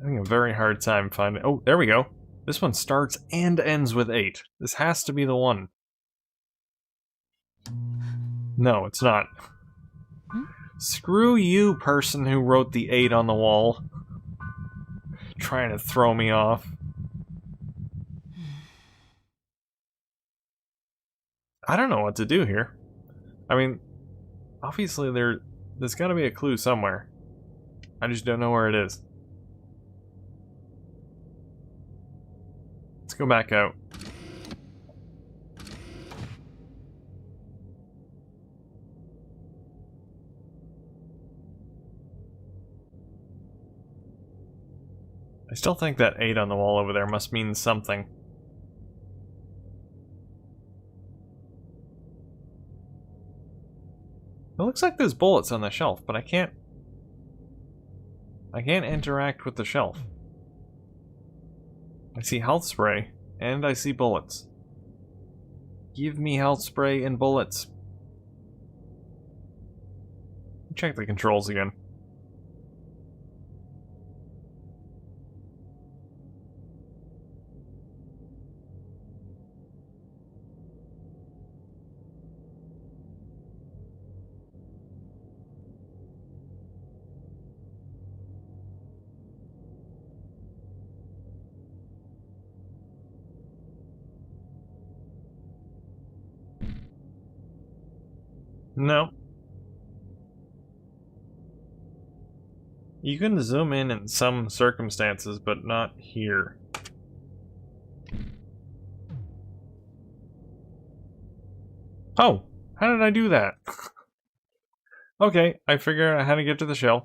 S1: I'm having a very hard time finding... Oh, there we go. This one starts and ends with 8. This has to be the one. No, it's not. Screw you, person who wrote the 8 on the wall. Trying to throw me off. I don't know what to do here. I mean, obviously there's gotta be a clue somewhere. I just don't know where it is. Let's go back out. I still think that 8 on the wall over there must mean something. It looks like there's bullets on the shelf, but I can't interact with the shelf. I see health spray, and I see bullets. Give me health spray and bullets. Check the controls again. No. You can zoom in some circumstances, but not here. Oh! How did I do that? Okay, I figured out how to get to the shelf.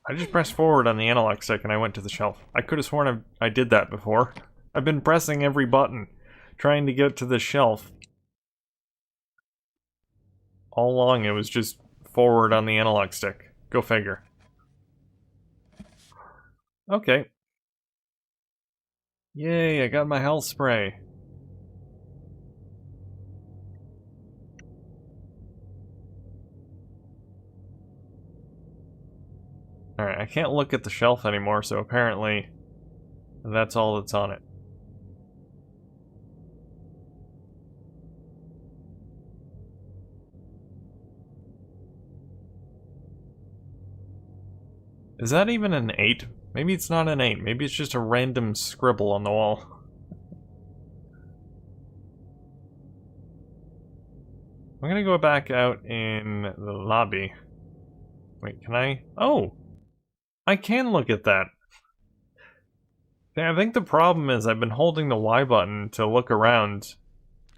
S1: I just pressed forward on the analog stick and I went to the shelf. I could have sworn I did that before. I've been pressing every button, trying to get to the shelf. All along it was just forward on the analog stick. Go figure. Okay. Yay, I got my health spray. Alright, I can't look at the shelf anymore, so apparently that's all that's on it. Is that even an 8? Maybe it's not an 8. Maybe it's just a random scribble on the wall. I'm gonna go back out in the lobby. Wait, can I? Oh! I can look at that! I think the problem is I've been holding the Y button to look around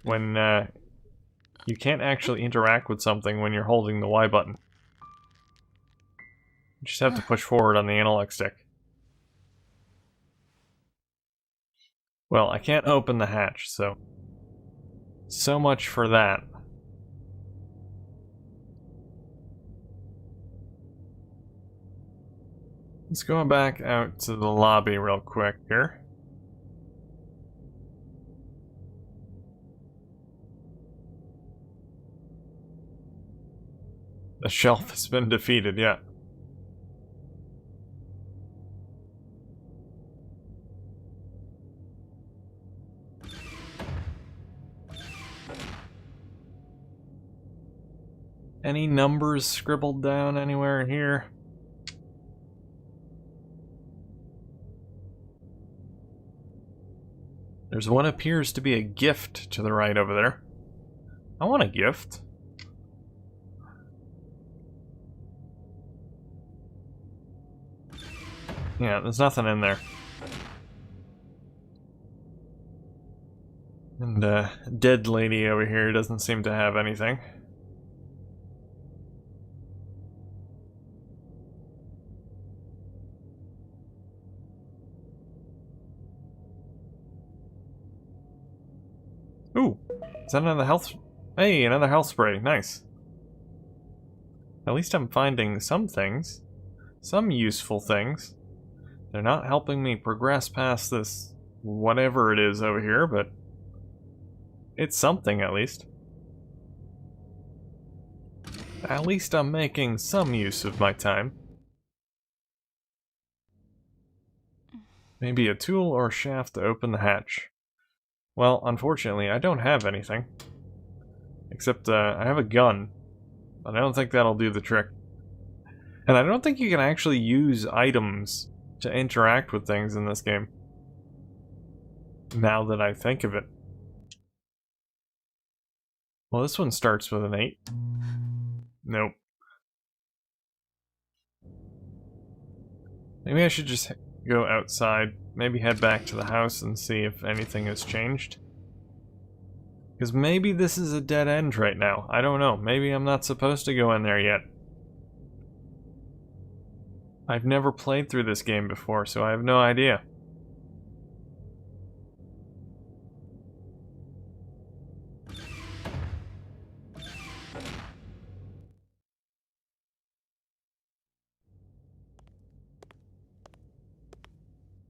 S1: when you can't actually interact with something when you're holding the Y button. You just have to push forward on the analog stick. Well, I can't open the hatch, so much for that. Let's go back out to the lobby real quick here. The shelf has been defeated, yeah. Any numbers scribbled down anywhere here? There's what appears to be a gift to the right over there. I want a gift. Yeah, there's nothing in there. And dead lady over here doesn't seem to have anything. Ooh, is that another health? Hey, another health spray. Nice. At least I'm finding some things. Some useful things. They're not helping me progress past this whatever it is over here, but it's something at least. At least I'm making some use of my time. Maybe a tool or shaft to open the hatch. Well, unfortunately, I don't have anything. Except, I have a gun. But I don't think that'll do the trick. And I don't think you can actually use items to interact with things in this game. Now that I think of it. Well, this one starts with an 8. Nope. Maybe I should just go outside. Maybe head back to the house and see if anything has changed. Because maybe this is a dead end right now. I don't know. Maybe I'm not supposed to go in there yet. I've never played through this game before, so I have no idea.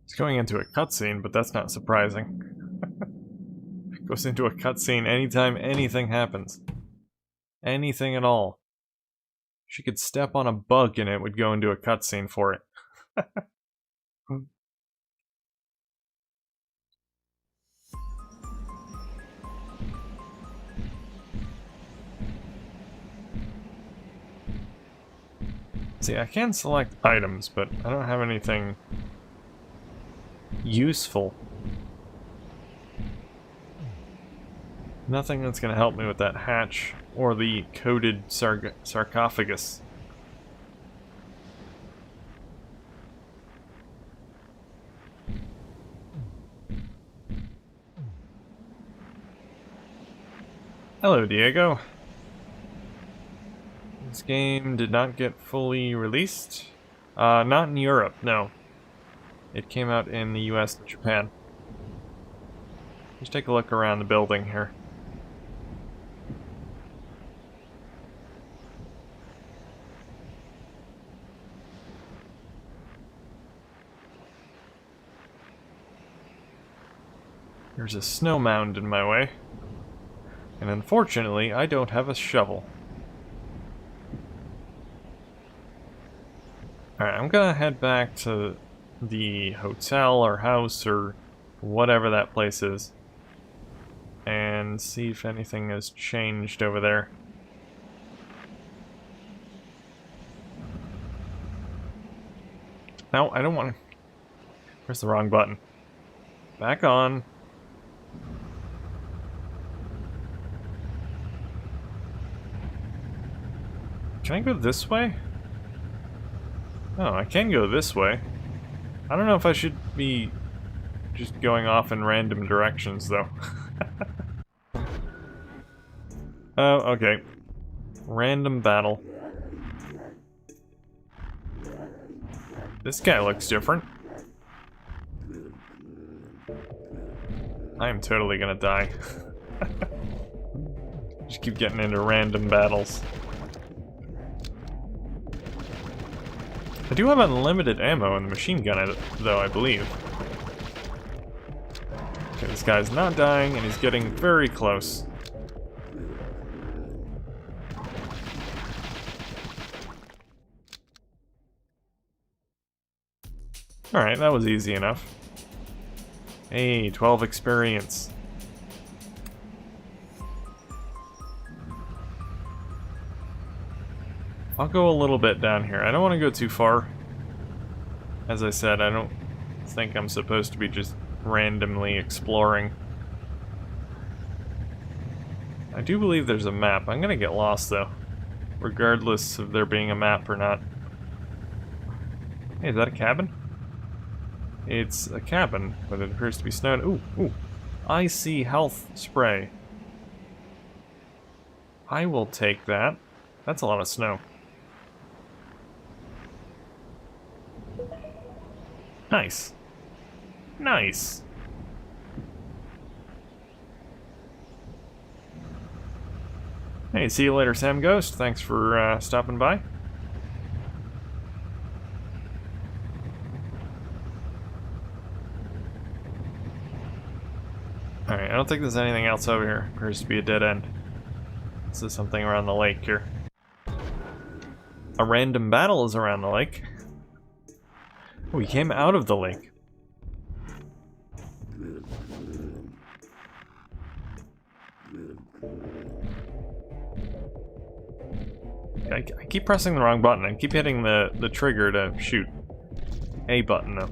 S1: It's going into a cutscene, but that's not surprising. It goes into a cutscene anytime anything happens. Anything at all. She could step on a bug and it would go into a cutscene for it. See, I can select items, but I don't have anything useful. Nothing that's going to help me with that hatch or the coated sarcophagus. Hello, Diego. This game did not get fully released. Not in Europe, no. It came out in the US and Japan. Let's take a look around the building here. There's a snow mound in my way. And unfortunately, I don't have a shovel. Alright, I'm gonna head back to the hotel or house or whatever that place is and see if anything has changed over there. No, I don't want to. Press the wrong button. Back on. Can I go this way? Oh, I can go this way. I don't know if I should be just going off in random directions, though. Oh, okay. Random battle. This guy looks different. I am totally gonna die. Just keep getting into random battles. I do have unlimited ammo in the machine gun, though, I believe. Okay, this guy's not dying, and he's getting very close. Alright, that was easy enough. Hey, 12 experience. I'll go a little bit down here. I don't want to go too far. As I said, I don't think I'm supposed to be just randomly exploring. I do believe there's a map. I'm gonna get lost, though. Regardless of there being a map or not. Hey, is that a cabin? It's a cabin, but it appears to be snowed. Ooh, ooh. I see health spray. I will take that. That's a lot of snow. Nice. Nice. Hey, see you later, Sam Ghost. Thanks for stopping by. Alright, I don't think there's anything else over here. Appears to be a dead end. This is something around the lake here. A random battle is around the lake. Oh, we came out of the lake. I keep pressing the wrong button. I keep hitting the trigger to shoot. A button, though.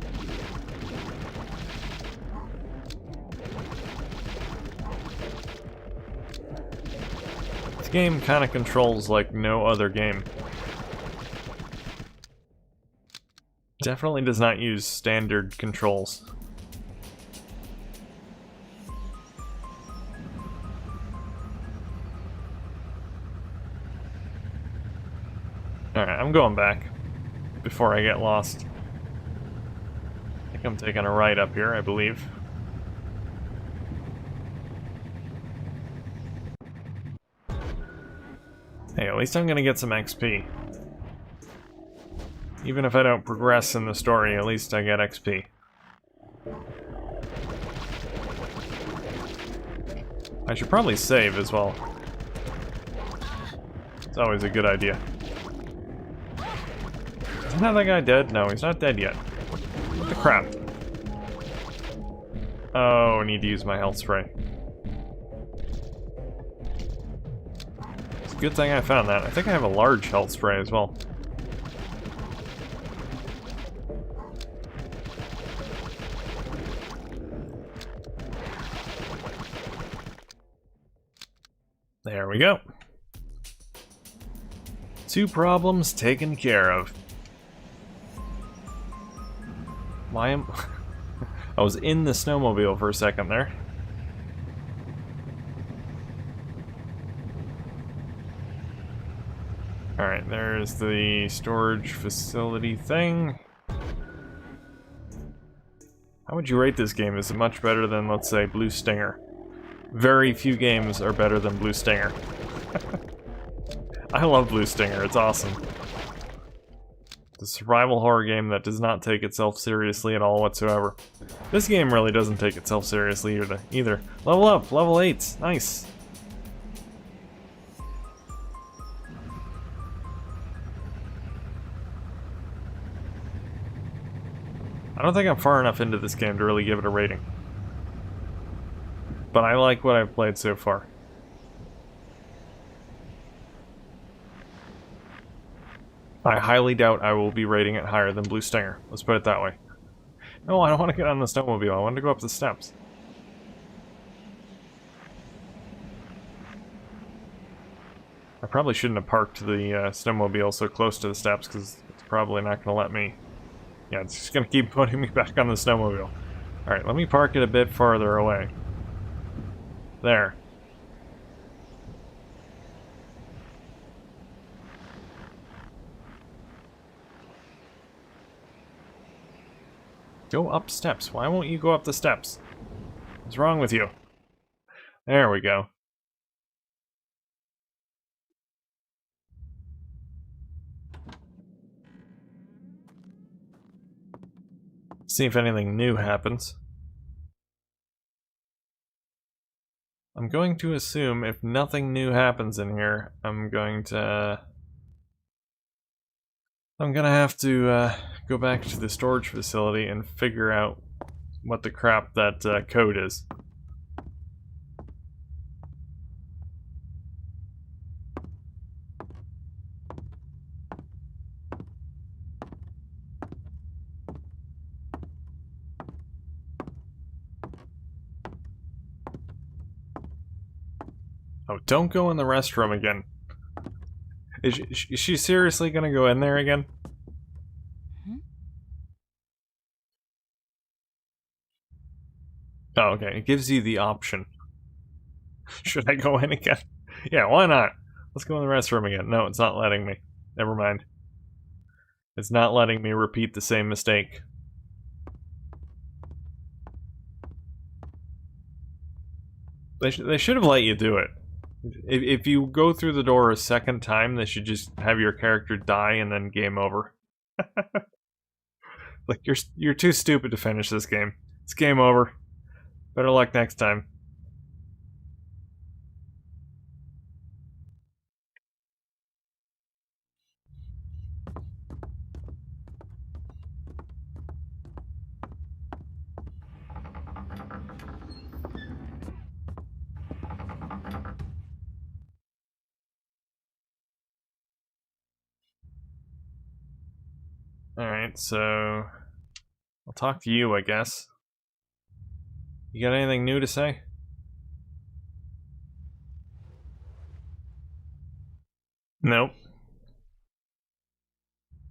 S1: This game kind of controls like no other game. Definitely does not use standard controls. Alright, I'm going back before I get lost. I think I'm taking a right up here, I believe. Hey, at least I'm gonna get some XP. Even if I don't progress in the story, at least I get XP. I should probably save as well. It's always a good idea. Isn't that guy dead? No, he's not dead yet. What the crap? Oh, I need to use my health spray. It's a good thing I found that. I think I have a large health spray as well. There we go. 2 problems taken care of. Why am... I was in the snowmobile for a second there. Alright, there's the storage facility thing. How would you rate this game? Is it much better than, let's say, Blue Stinger? Very few games are better than Blue Stinger. I love Blue Stinger, it's awesome. It's a survival horror game that does not take itself seriously at all whatsoever. This game really doesn't take itself seriously either. Level up, level 8, nice. I don't think I'm far enough into this game to really give it a rating. But I like what I've played so far. I highly doubt I will be rating it higher than Blue Stinger. Let's put it that way. No, I don't want to get on the snowmobile. I want to go up the steps. I probably shouldn't have parked the snowmobile so close to the steps, because it's probably not going to let me... Yeah, it's just going to keep putting me back on the snowmobile. Alright, let me park it a bit farther away. There. Go up steps. Why won't you go up the steps? What's wrong with you? There we go. See if anything new happens. I'm going to assume if nothing new happens in here, I'm gonna have to go back to the storage facility and figure out what the crap that code is. Oh, don't go in the restroom again. Is she seriously gonna go in there again? Oh, okay. It gives you the option. Should I go in again? Yeah, why not? Let's go in the restroom again. No, it's not letting me. Never mind. It's not letting me repeat the same mistake. They should have let you do it. If you go through the door a second time, they should just have your character die and then game over. Like, you're too stupid to finish this game. It's game over. Better luck next time. Alright, so... I'll talk to you, I guess. You got anything new to say? Nope.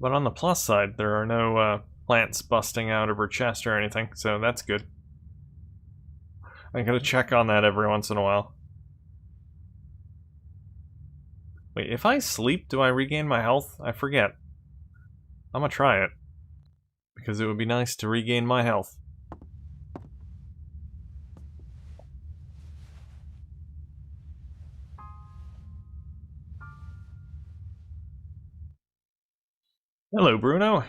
S1: But on the plus side, there are no plants busting out of her chest or anything, so that's good. I gotta check on that every once in a while. Wait, if I sleep, do I regain my health? I forget. I'm gonna try it. Because it would be nice to regain my health. Hello, Bruno.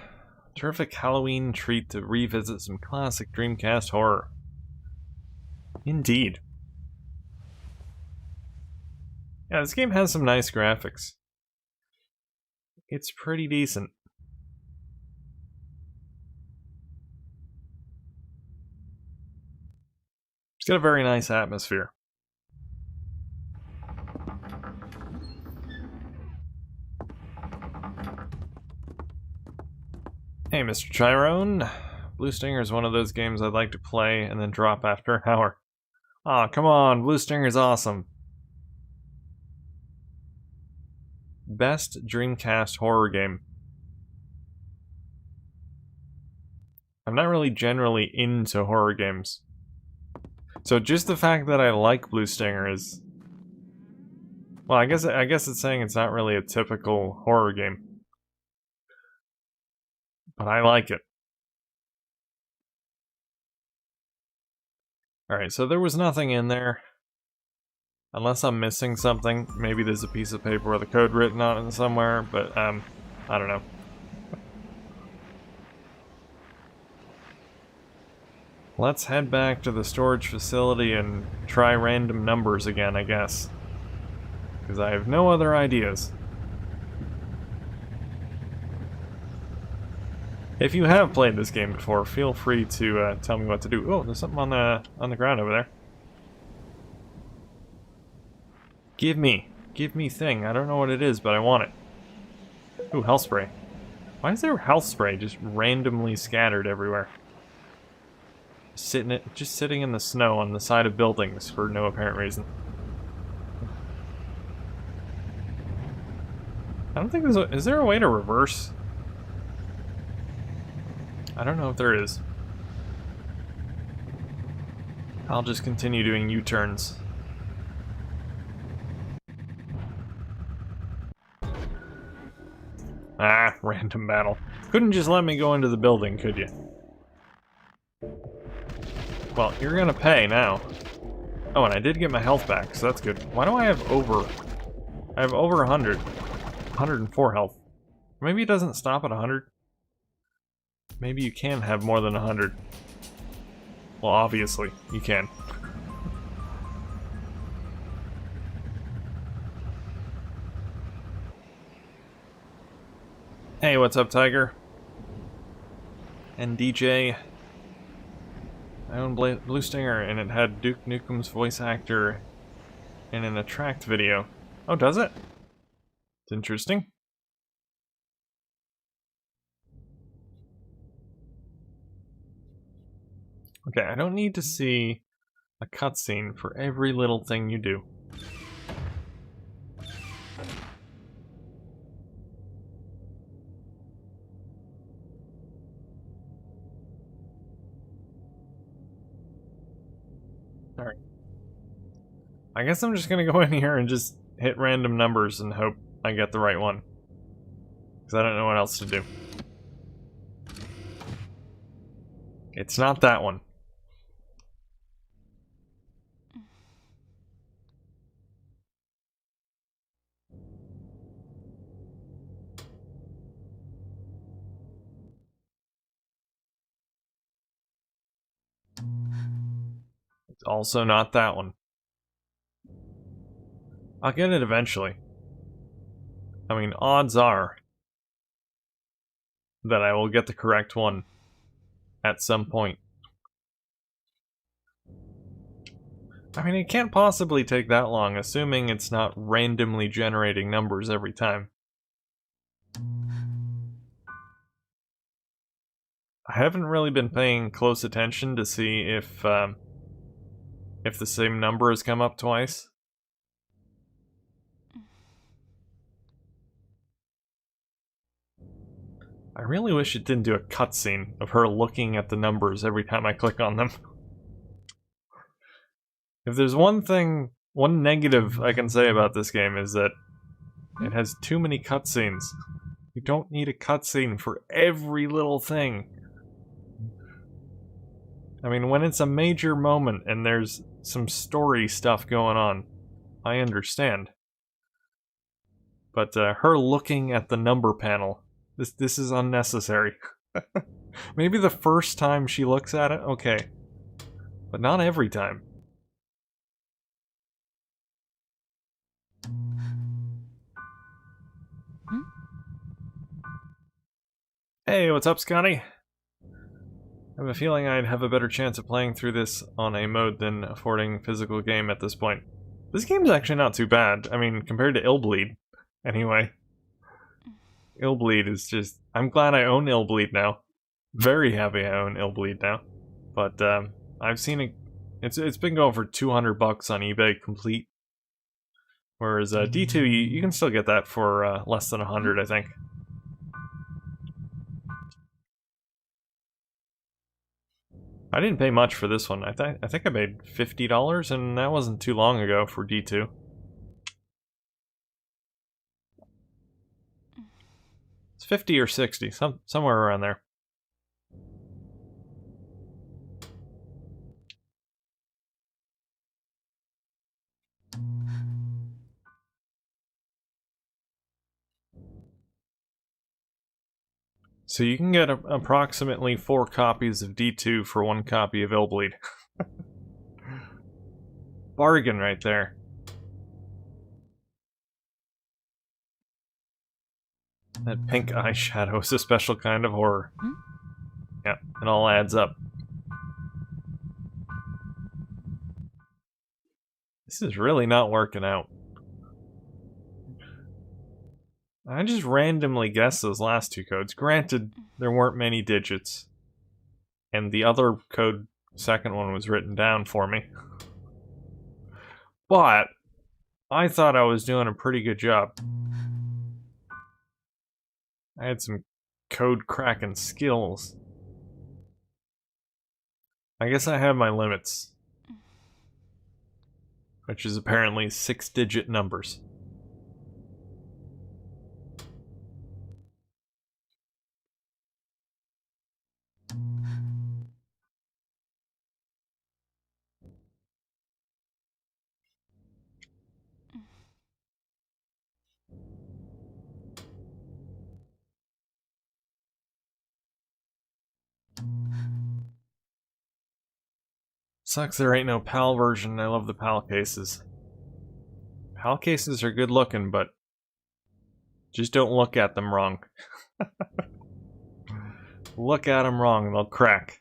S1: Terrific Halloween treat to revisit some classic Dreamcast horror. Indeed. Yeah, this game has some nice graphics. It's pretty decent. It's got a very nice atmosphere. Hey, Mr. Chiron. Blue Stinger is one of those games I'd like to play and then drop after an hour. Aw, come on, Blue Stinger's awesome. Best Dreamcast horror game. I'm not really generally into horror games. So just the fact that I like Blue Stinger is... Well, I guess it's saying it's not really a typical horror game. But I like it. Alright, so there was nothing in there. Unless I'm missing something. Maybe there's a piece of paper with a code written on it somewhere, but, I don't know. Let's head back to the storage facility and try random numbers again, I guess. Because I have no other ideas. If you have played this game before, feel free to tell me what to do. Oh, there's something on the ground over there. Give me thing. I don't know what it is, but I want it. Ooh, health spray. Why is there health spray just randomly scattered everywhere? Just sitting in the snow on the side of buildings for no apparent reason. I don't think is there a way to reverse? I don't know if there is. I'll just continue doing U-turns. Ah, random battle. Couldn't just let me go into the building, could you? Well, you're gonna pay now. Oh, and I did get my health back, so that's good. Why do I have over... I have over 100. 104 health. Maybe it doesn't stop at 100? Maybe you can have more than 100. Well, obviously, you can. Hey, what's up, Tiger? And DJ. I own Blue Stinger, and it had Duke Nukem's voice actor in an Attract video. Oh, does it? It's interesting. Okay, I don't need to see a cutscene for every little thing you do. Alright. I guess I'm just gonna go in here and just hit random numbers and hope I get the right one. Because I don't know what else to do. It's not that one. It's also not that one. I'll get it eventually. I mean, odds are that I will get the correct one at some point. I mean, it can't possibly take that long, assuming it's not randomly generating numbers every time. I haven't really been paying close attention to see if the same number has come up twice. I really wish it didn't do a cutscene of her looking at the numbers every time I click on them. If there's one negative I can say about this game is that it has too many cutscenes. You don't need a cutscene for every little thing. I mean, when it's a major moment and there's some story stuff going on, I understand. But her looking at the number panel, this is unnecessary. Maybe the first time she looks at it, okay. But not every time. Hey, what's up, Scotty? I have a feeling I'd have a better chance of playing through this on a mode than affording physical game at this point. This game's actually not too bad. I mean, compared to Illbleed, anyway. Illbleed is just... I'm glad I own Illbleed now. Very happy I own Illbleed now. But, I've seen it... It's been going for $200 on eBay complete. Whereas, D2, you can still get that for, less than 100, I think. I didn't pay much for this one. I think I paid $50, and that wasn't too long ago for D2. It's 50 or 60, somewhere around there. So you can get approximately 4 copies of D2 for 1 copy of Illbleed. Bargain right there. That pink eyeshadow is a special kind of horror. Yeah, it all adds up. This is really not working out. I just randomly guessed those last two codes. Granted, there weren't many digits. And the other code, second one, was written down for me. But I thought I was doing a pretty good job. I had some code cracking skills. I guess I have my limits. Which is apparently 6-digit numbers. Sucks there ain't no PAL version. I love the PAL cases. PAL cases are good looking, but just don't look at them wrong. Look at them wrong, they'll crack.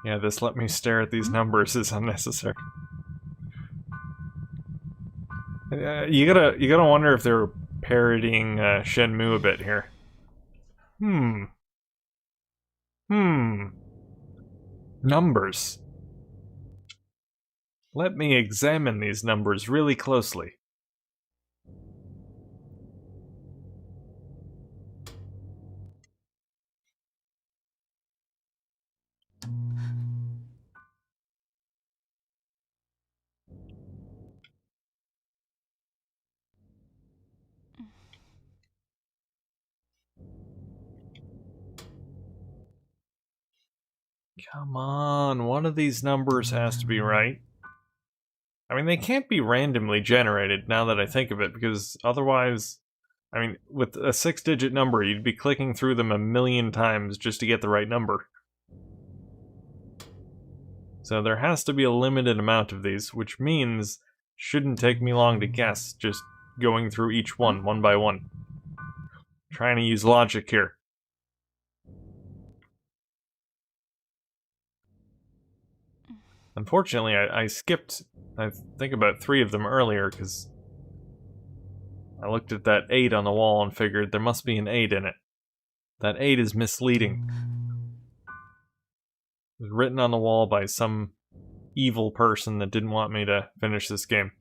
S1: Yeah, this let me stare at these numbers is unnecessary. You gotta wonder if they're parodying Shenmue a bit here. Numbers. Let me examine these numbers really closely. Come on, one of these numbers has to be right. I mean, they can't be randomly generated now that I think of it, because otherwise, I mean, with a 6-digit number, you'd be clicking through them a million times just to get the right number. So there has to be a limited amount of these, which means shouldn't take me long to guess, just going through each one by one. Trying to use logic here. Unfortunately, I skipped, I think, about 3 of them earlier, because I looked at that 8 on the wall and figured there must be an 8 in it. That 8 is misleading. It was written on the wall by some evil person that didn't want me to finish this game.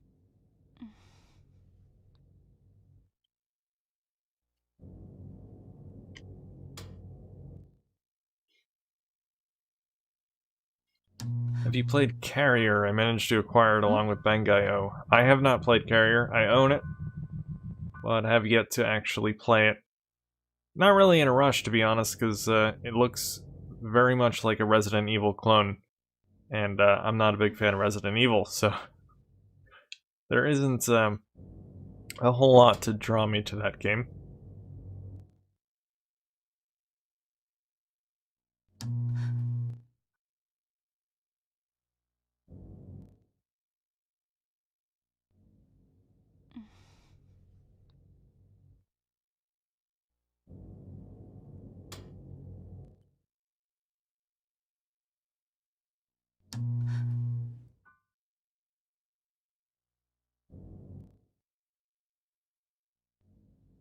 S1: Have you played Carrier? I managed to acquire it along with Bangai-O. I have not played Carrier. I own it, but have yet to actually play it. Not really in a rush, to be honest, because it looks very much like a Resident Evil clone, and I'm not a big fan of Resident Evil, so there isn't a whole lot to draw me to that game.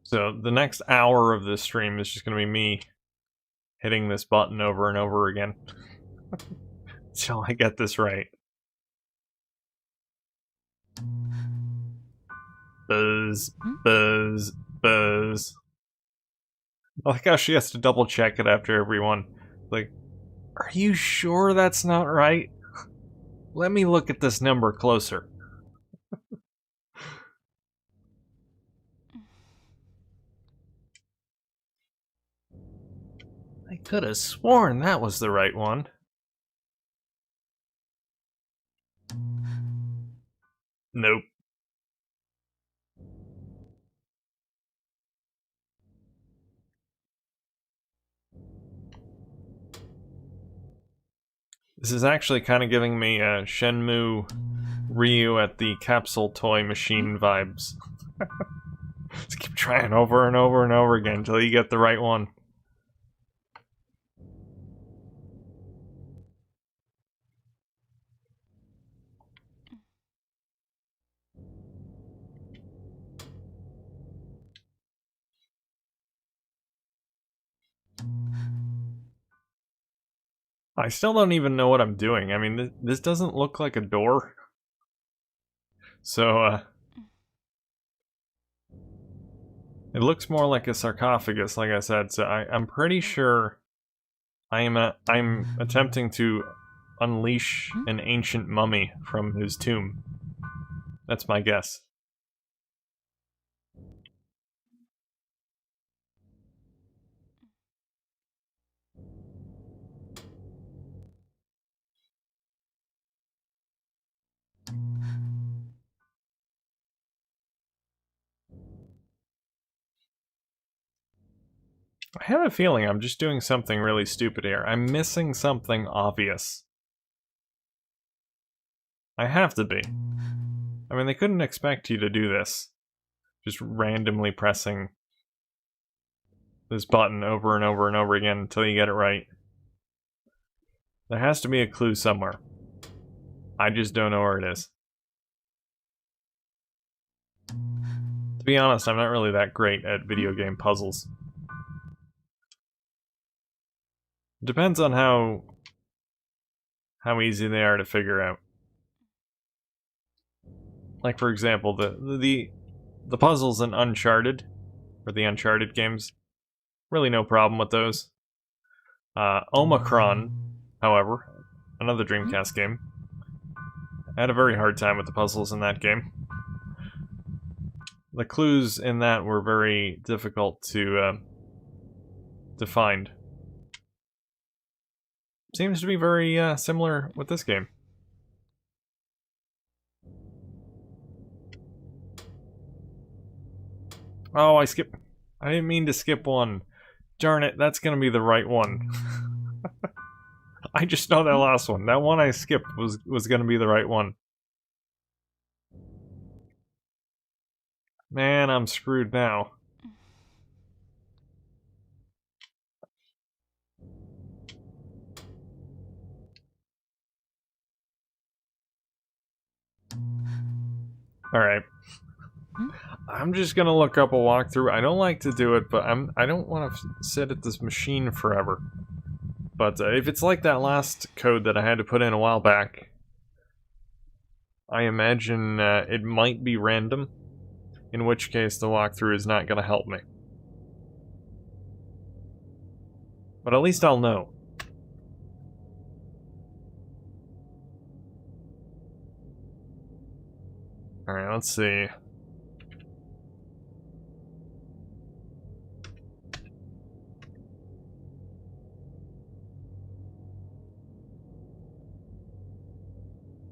S1: So the next hour of this stream is just going to be me hitting this button over and over again. Until I get this right. Buzz, buzz, buzz. I like how she has to double check it after every one. Like, are you sure that's not right? Let me look at this number closer. I could have sworn that was the right one. Nope. This is actually kind of giving me Shenmue Ryu at the capsule toy machine vibes. Just keep trying over and over and over again until you get the right one. I still don't even know what I'm doing. I mean, this doesn't look like a door. So, it looks more like a sarcophagus, like I said, so I'm pretty sure I'm attempting to unleash an ancient mummy from his tomb. That's my guess. I have a feeling I'm just doing something really stupid here. I'm missing something obvious. I have to be. I mean, they couldn't expect you to do this. Just randomly pressing this button over and over and over again until you get it right. There has to be a clue somewhere. I just don't know where it is. To be honest, I'm not really that great at video game puzzles. Depends on how easy they are to figure out. Like, for example, the puzzles in Uncharted, or the Uncharted games, really no problem with those. Omicron, however, another Dreamcast game, I had a very hard time with the puzzles in that game. The clues in that were very difficult to find. Seems to be very similar with this game. Oh, I skipped. I didn't mean to skip one. Darn it, that's gonna be the right one. I just know that last one. That one I skipped was gonna be the right one. Man, I'm screwed now. Alright. I'm just gonna look up a walkthrough. I don't like to do it, but I don't want to sit at this machine forever. But if it's like that last code that I had to put in a while back, I imagine it might be random, in which case the walkthrough is not gonna help me. But at least I'll know. Alright, let's see.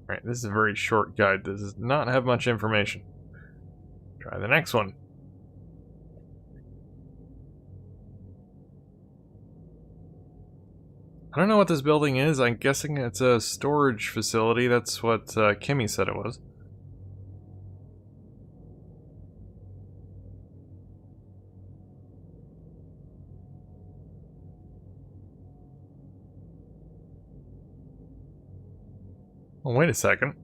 S1: Alright, this is a very short guide. This does not have much information. Try the next one. I don't know what this building is. I'm guessing it's a storage facility. That's what Kimmy said it was. Oh, wait a second.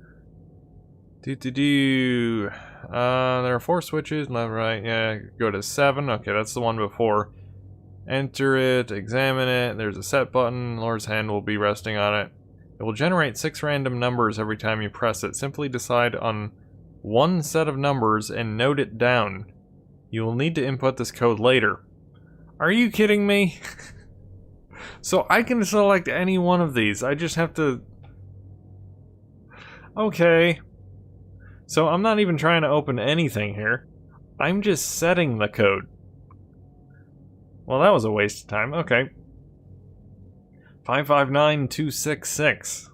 S1: There are 4 switches, left, right, yeah, go to 7, okay, that's the one before. Enter it, examine it, there's a set button, Laura's hand will be resting on it. It will generate 6 random numbers every time you press it. Simply decide on one set of numbers and note it down. You will need to input this code later. Are you kidding me? So I can select any one of these, I just have to... Okay. So I'm not even trying to open anything here. I'm just setting the code. Well, that was a waste of time. Okay. 559266.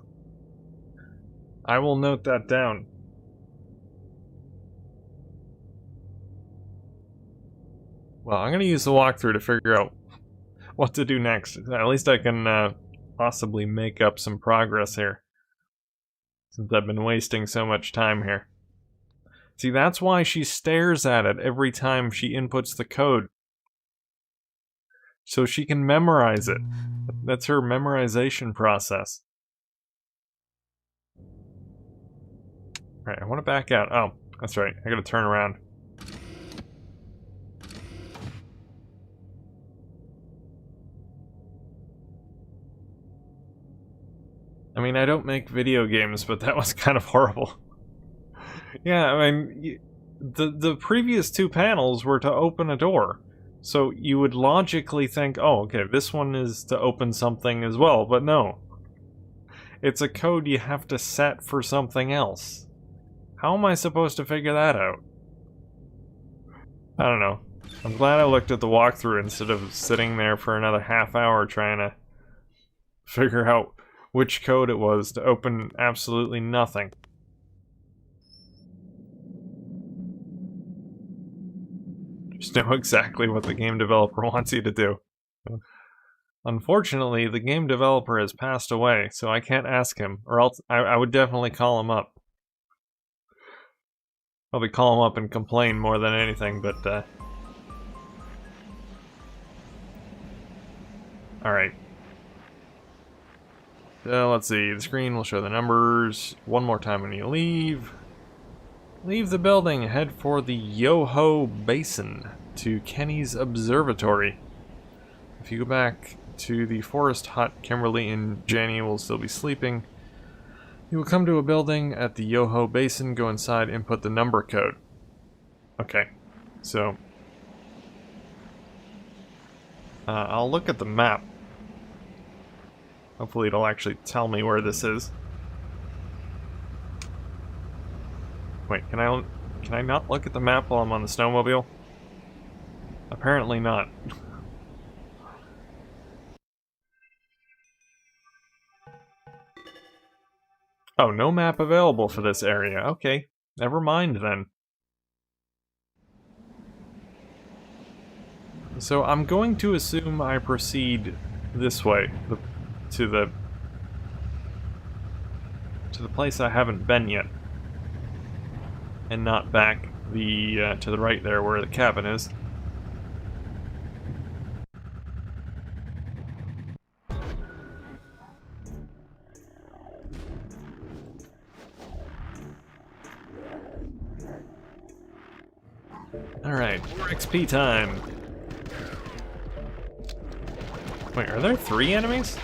S1: I will note that down. Well, I'm going to use the walkthrough to figure out what to do next. At least I can possibly make up some progress here. since I've been wasting so much time here. See, that's why she stares at it every time she inputs the code. So she can memorize it. That's her memorization process. Alright, I want to back out. Oh, that's right. I gotta turn around. I mean, I don't make video games, but that was kind of horrible. Yeah, I mean, the previous two panels were to open a door. So you would logically think, oh, okay, this one is to open something as well, but no. It's a code you have to set for something else. How am I supposed to figure that out? I don't know. I'm glad I looked at the walkthrough instead of sitting there for another half hour trying to figure out which code it was to open absolutely nothing. Just know exactly what the game developer wants you to do. Unfortunately, the game developer has passed away, so I can't ask him, or else I would definitely call him up. Probably call him up and complain more than anything, but alright. Let's see, the screen will show the numbers one more time when you leave. Leave the building, head for the Yoho Basin to Kenny's Observatory. If you go back to the forest hut, Kimberly and Jenny will still be sleeping. You will come to a building at the Yoho Basin, go inside, input the number code. Okay, so I'll look at the map. Hopefully it'll actually tell me where this is. Wait, can I not look at the map while I'm on the snowmobile? Apparently not. Oh, no map available for this area. Okay, never mind then. So I'm going to assume I proceed this way, to the place I haven't been yet. And not back to the right there where the cabin is. Alright, more XP time. Wait, are there 3 enemies?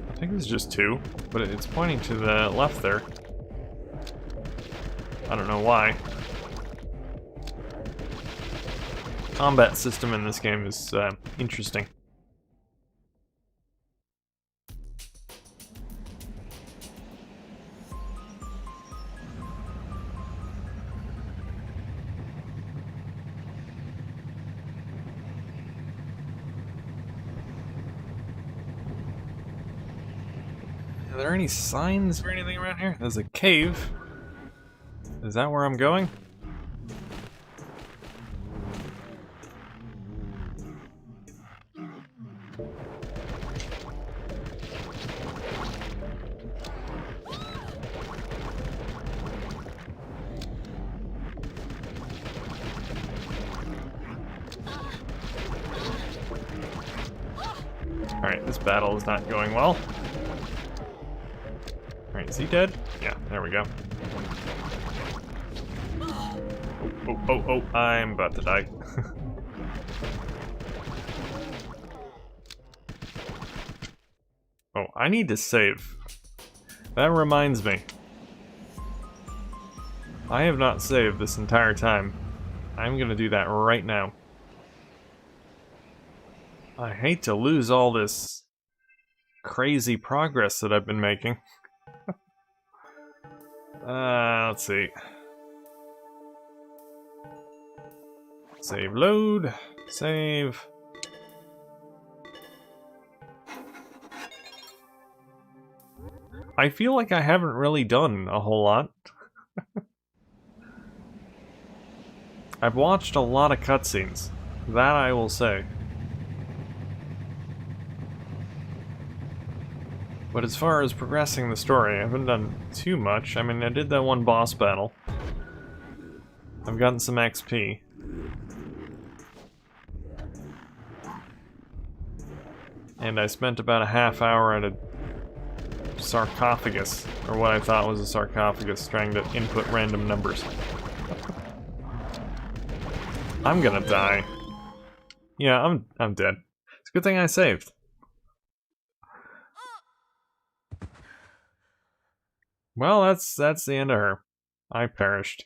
S1: I think it's just 2, but it's pointing to the left there. I don't know why. Combat system in this game is interesting. Are there any signs or anything around here? There's a cave. Is that where I'm going? Alright, this battle is not going well. Alright, is he dead? Yeah, there we go. Oh, I'm about to die. Oh, I need to save. That reminds me. I have not saved this entire time. I'm gonna do that right now. I hate to lose all this crazy progress that I've been making. Let's see. Save load. Save. I feel like I haven't really done a whole lot. I've watched a lot of cutscenes. That I will say. But as far as progressing the story, I haven't done too much. I mean, I did that one boss battle. I've gotten some XP. And I spent about a half hour at a sarcophagus, or what I thought was a sarcophagus, trying to input random numbers. I'm gonna die. Yeah, I'm dead. It's a good thing I saved. Well, that's the end of her. I perished.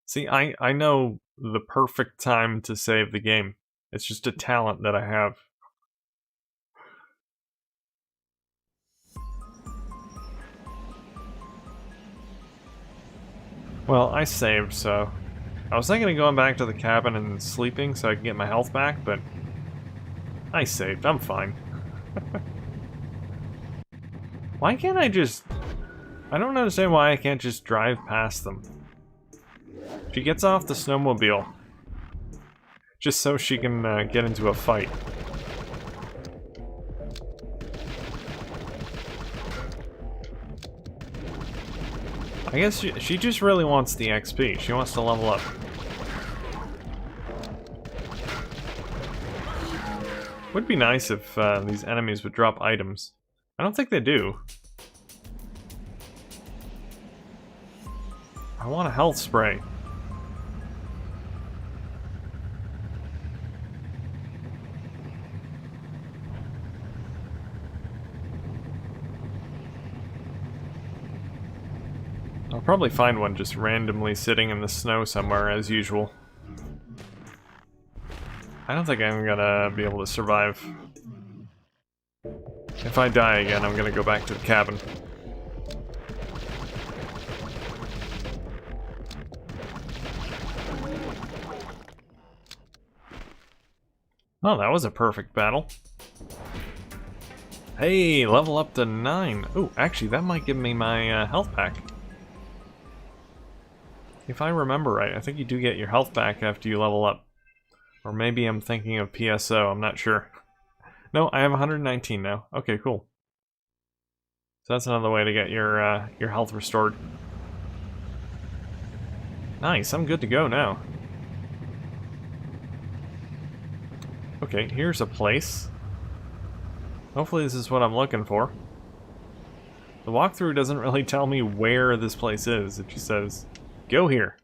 S1: See, I know the perfect time to save the game. It's just a talent that I have. Well, I saved, so... I was thinking of going back to the cabin and sleeping so I can get my health back, but... I saved, I'm fine. Why can't I just... I don't understand why I can't just drive past them. She gets off the snowmobile. Just so she can get into a fight. I guess she just really wants the XP. She wants to level up. Would be nice if these enemies would drop items. I don't think they do. I want a health spray. I'll probably find one just randomly sitting in the snow somewhere, as usual. I don't think I'm gonna be able to survive. If I die again, I'm gonna go back to the cabin. Oh, that was a perfect battle. Hey, level up to 9. Oh, actually, that might give me my health back. If I remember right, I think you do get your health back after you level up. Or maybe I'm thinking of PSO, I'm not sure. No, I have 119 now. Okay, cool. So that's another way to get your health restored. Nice, I'm good to go now. Okay, here's a place. Hopefully this is what I'm looking for. The walkthrough doesn't really tell me where this place is. It just says, go here.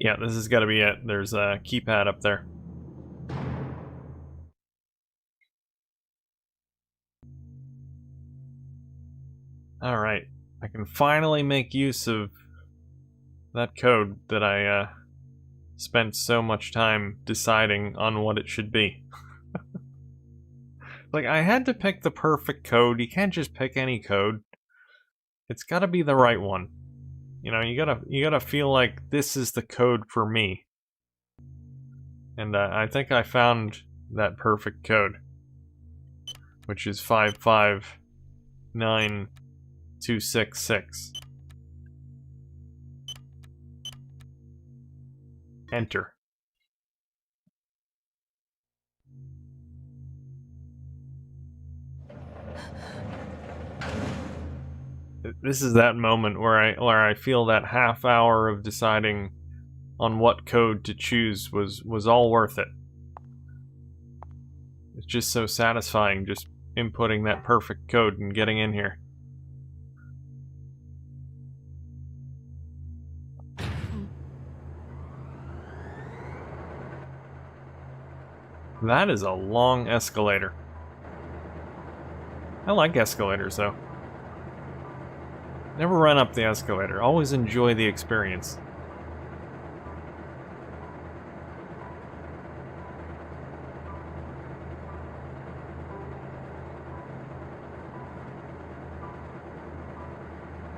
S1: Yeah, this has got to be it. There's a keypad up there. Alright, I can finally make use of that code that I spent so much time deciding on what it should be. Like, I had to pick the perfect code. You can't just pick any code. It's gotta be the right one. You know, you gotta feel like this is the code for me. And I think I found that perfect code, which is 559266. Enter. This is that moment where I feel that half hour of deciding on what code to choose was all worth it. It's just so satisfying just inputting that perfect code and getting in here. That is a long escalator. I like escalators though. Never run up the escalator. Always enjoy the experience.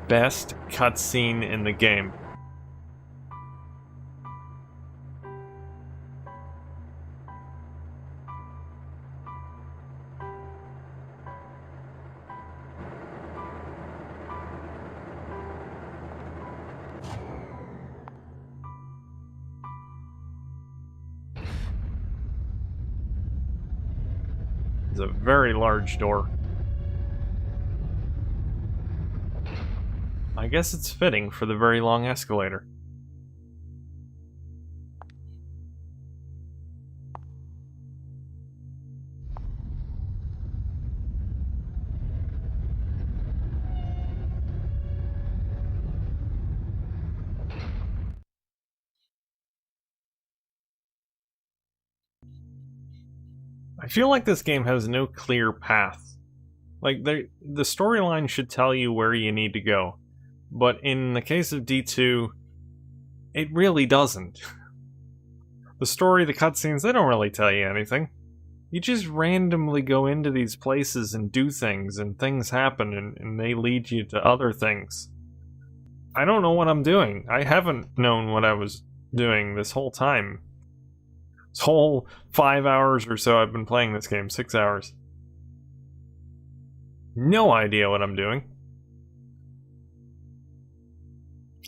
S1: best cutscene in the game. It's a very large door. I guess it's fitting for the very long escalator. I feel like this game has no clear path. Like, the storyline should tell you where you need to go. But in the case of D2, it really doesn't. The story, the cutscenes, they don't really tell you anything. You just randomly go into these places and do things, and things happen, and they lead you to other things. I don't know what I'm doing. I haven't known what I was doing this whole time. This whole 5 hours or so I've been playing this game, 6 hours. No idea what I'm doing.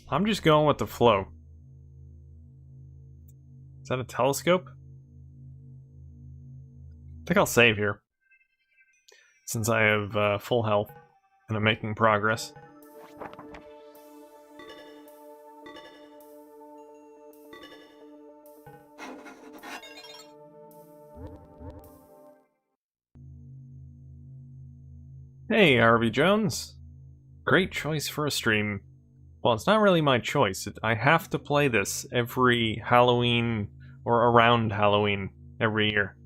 S1: I'm just going with the flow. Is that a telescope? I think I'll save here, since I have full health and I'm making progress. Hey, Harvey Jones. Great choice for a stream. Well, it's not really my choice. I have to play this every Halloween or around Halloween every year.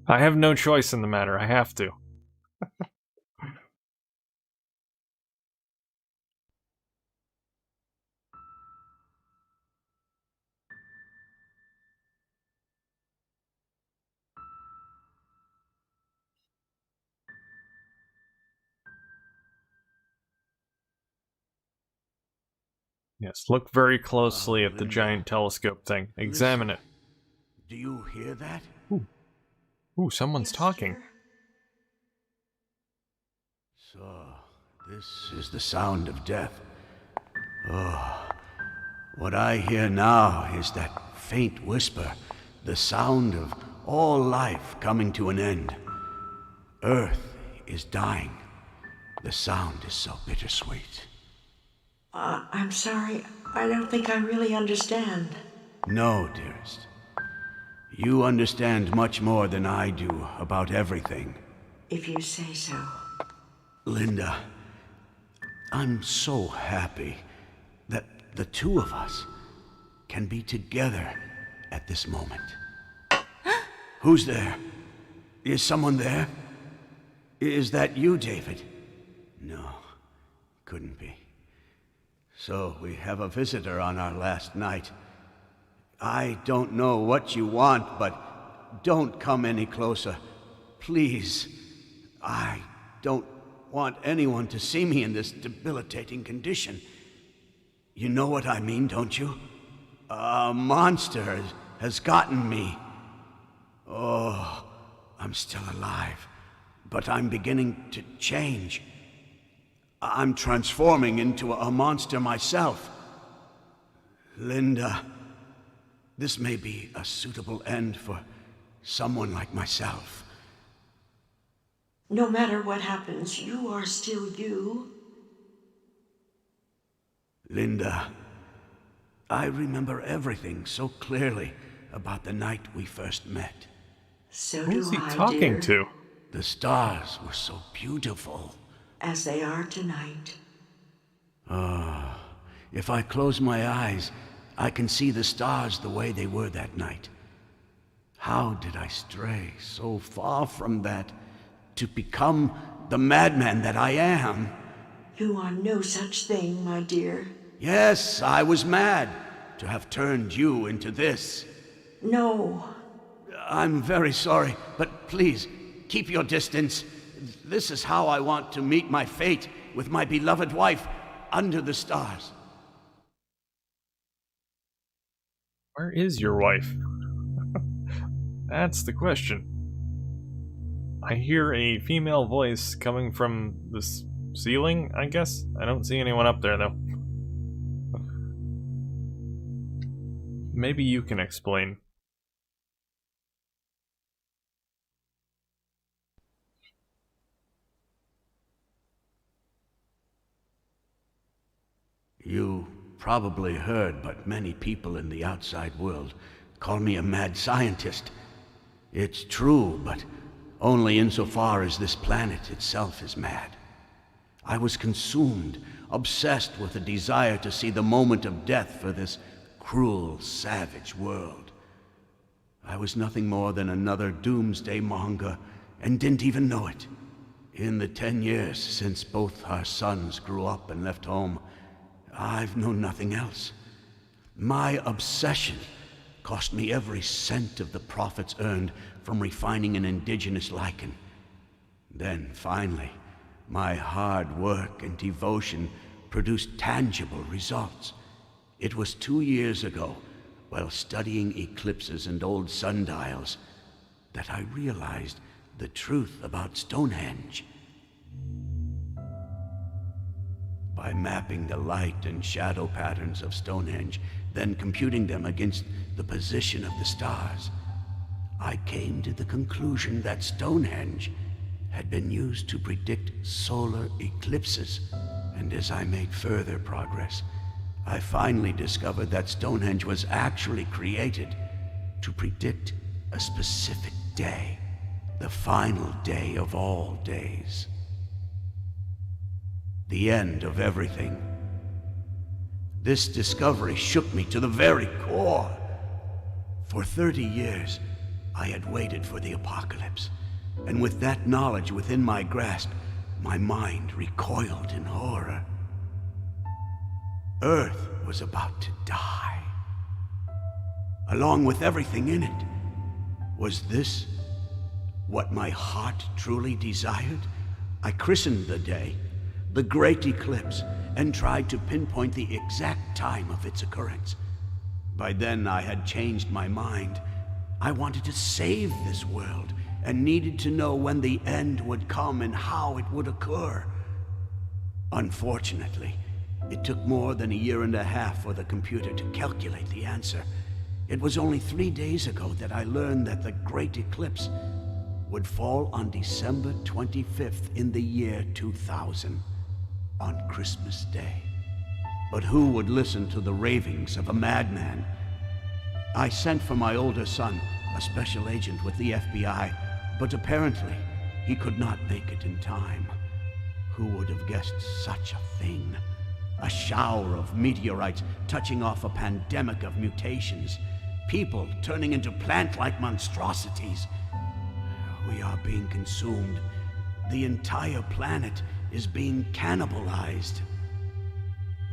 S1: I have no choice in the matter. I have to. Yes, look very closely at the giant telescope thing. Examine it.
S5: Do you hear that?
S1: Ooh, someone's talking.
S5: So, this is the sound of death. Oh, what I hear now is that faint whisper, the sound of all life coming to an end. Earth is dying. The sound is so bittersweet.
S6: I'm sorry. I don't think I really understand.
S5: No, dearest. You understand much more than I do about everything.
S6: If you say so.
S5: Linda, I'm so happy that the two of us can be together at this moment. Who's there? Is someone there? Is that you, David? No, couldn't be. So we have a visitor on our last night. I don't know what you want, but don't come any closer. Please. I don't want anyone to see me in this debilitating condition. You know what I mean, don't you? A monster has gotten me. Oh, I'm still alive, but I'm beginning to change. I'm transforming into a monster myself. Linda, this may be a suitable end for someone like myself.
S6: No matter what happens, you are still you.
S5: Linda, I remember everything so clearly about the night we first met.
S6: So
S1: Who's
S6: do
S1: he
S6: I,
S1: talking
S6: dear.
S1: to?
S5: The stars were so beautiful.
S6: As they are tonight.
S5: If I close my eyes, I can see the stars the way they were that night. How did I stray so far from that to become the madman that I am?
S6: You are no such thing, my dear.
S5: Yes, I was mad to have turned you into this.
S6: No.
S5: I'm very sorry, but please, keep your distance. This is how I want to meet my fate, with my beloved wife under the stars.
S1: Where is your wife? That's the question. I hear a female voice coming from the ceiling, I guess? I don't see anyone up there, though. Maybe you can explain.
S5: You probably heard, but many people in the outside world call me a mad scientist. It's true, but only insofar as this planet itself is mad. I was consumed, obsessed with a desire to see the moment of death for this cruel, savage world. I was nothing more than another doomsday monger, and didn't even know it. In the 10 years since both our sons grew up and left home, I've known nothing else. My obsession cost me every cent of the profits earned from refining an indigenous lichen. Then, finally, my hard work and devotion produced tangible results. It was 2 years ago, while studying eclipses and old sundials, that I realized the truth about Stonehenge. By mapping the light and shadow patterns of Stonehenge, then computing them against the position of the stars, I came to the conclusion that Stonehenge had been used to predict solar eclipses. And as I made further progress, I finally discovered that Stonehenge was actually created to predict a specific day, the final day of all days. The end of everything. This discovery shook me to the very core. For 30 years, I had waited for the apocalypse, and with that knowledge within my grasp, my mind recoiled in horror. Earth was about to die, along with everything in it. Was this what my heart truly desired? I christened the day the Great Eclipse, and tried to pinpoint the exact time of its occurrence. By then, I had changed my mind. I wanted to save this world, and needed to know when the end would come and how it would occur. Unfortunately, it took more than 1.5 years for the computer to calculate the answer. It was only 3 days ago that I learned that the Great Eclipse would fall on December 25th in the year 2000. On Christmas Day. But who would listen to the ravings of a madman? I sent for my older son, a special agent with the FBI, but apparently he could not make it in time. Who would have guessed such a thing? A shower of meteorites touching off a pandemic of mutations. People turning into plant-like monstrosities. We are being consumed. The entire planet is being cannibalized.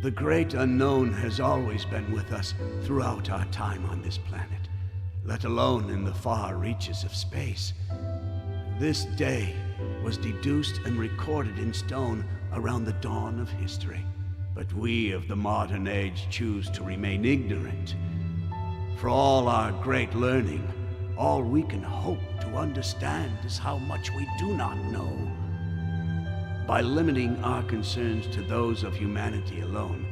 S5: The great unknown has always been with us throughout our time on this planet, let alone in the far reaches of space. This day was deduced and recorded in stone around the dawn of history. But we of the modern age choose to remain ignorant. For all our great learning, all we can hope to understand is how much we do not know. By limiting our concerns to those of humanity alone,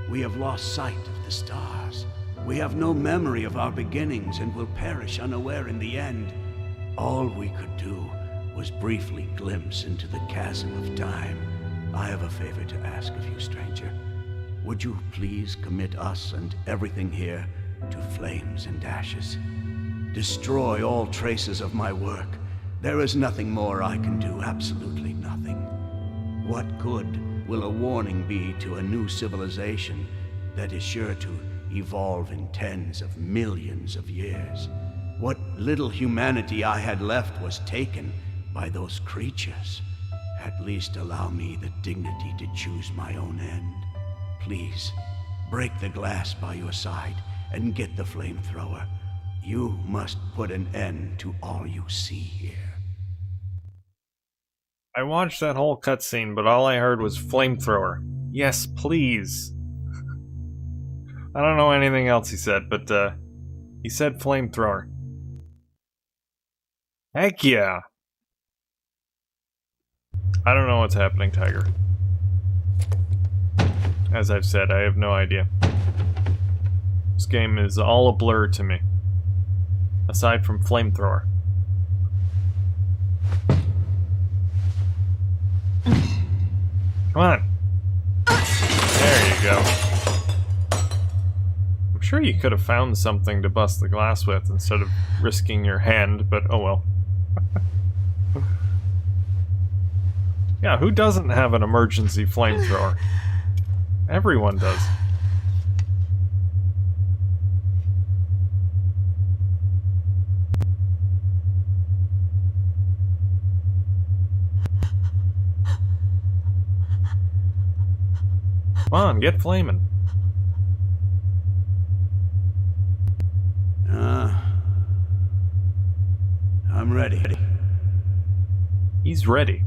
S5: we have lost sight of the stars. We have no memory of our beginnings and will perish unaware in the end. All we could do was briefly glimpse into the chasm of time. I have a favor to ask of you, stranger. Would you please commit us and everything here to flames and ashes? Destroy all traces of my work. There is nothing more I can do, absolutely nothing. What good will a warning be to a new civilization that is sure to evolve in tens of millions of years? What little humanity I had left was taken by those creatures. At least allow me the dignity to choose my own end. Please, break the glass by your side and get the flamethrower. You must put an end to all you see here.
S1: I watched that whole cutscene, but all I heard was flamethrower. Yes, please. I don't know anything else he said, but he said flamethrower. Heck yeah! I don't know what's happening, Tiger. As I've said, I have no idea. This game is all a blur to me. Aside from flamethrower. Come on. There you go. I'm sure you could have found something to bust the glass with instead of risking your hand, but oh well. Yeah, who doesn't have an emergency flamethrower? Everyone does. Come on, get flaming.
S5: I'm ready.
S1: He's ready.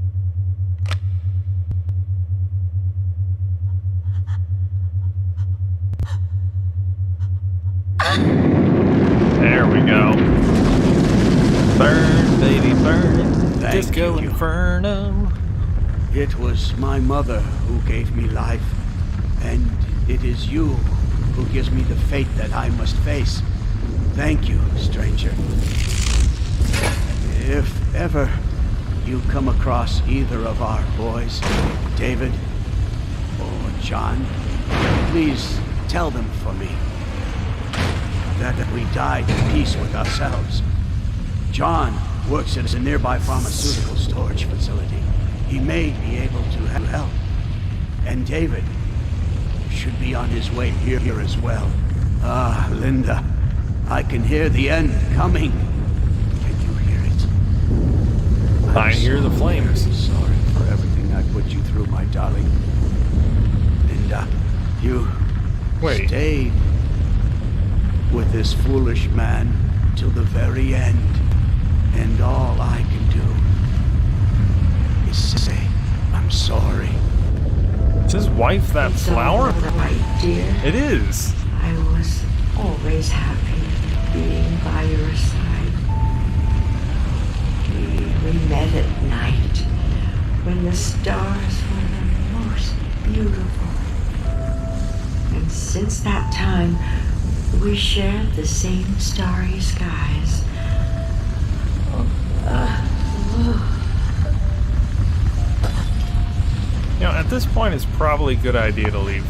S1: There we go. Burn, baby, burn.
S5: Thank
S1: Disco
S5: you.
S1: Inferno.
S5: It was my mother who gave me life, and it is you who gives me the fate that I must face. Thank you, stranger. If ever you come across either of our boys, David or John, please tell them for me that we died in peace with ourselves. John works at a nearby pharmaceutical storage facility. He may be able to help. And David should be on his way here as well. Ah, Linda, I can hear the end coming. Can you hear it?
S1: I hear the flames.
S5: Sorry for everything I put you through, my darling. Linda, you stayed with this foolish man till the very end. And all I can do is say, I'm sorry.
S1: Is his wife that
S6: It's
S1: flower?
S6: all right, dear.
S1: It is.
S6: I was always happy being by your side. We met at night when the stars were the most beautiful. And since that time, we shared the same starry skies.
S1: You know, at this point, it's probably a good idea to leave.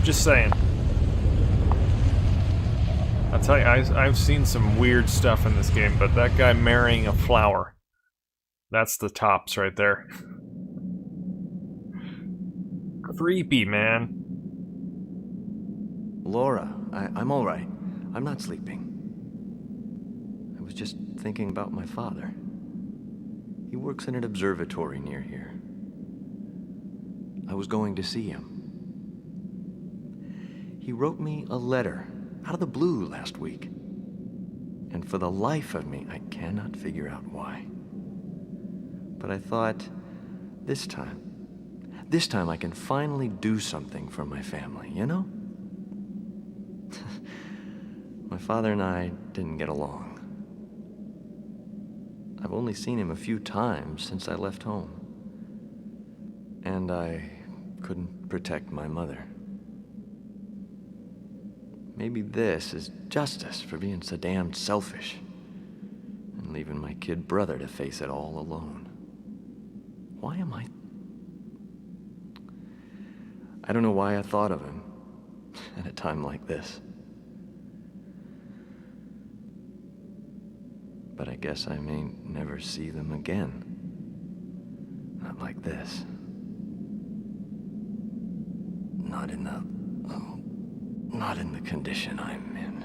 S1: Just saying. I'll tell you, I've seen some weird stuff in this game, but that guy marrying a flower, that's the tops right there. Creepy, man.
S7: Laura, I'm all right. I'm not sleeping. I was just thinking about my father. He works in an observatory near here. I was going to see him. He wrote me a letter out of the blue last week. And for the life of me, I cannot figure out why. But I thought, this time I can finally do something for my family, you know? My father and I didn't get along. I've only seen him a few times since I left home. And I couldn't protect my mother. Maybe this is justice for being so damned selfish and leaving my kid brother to face it all alone. Why am I don't know why I thought of him at a time like this. But I guess I may never see them again. Not like this. Not in the condition I'm in.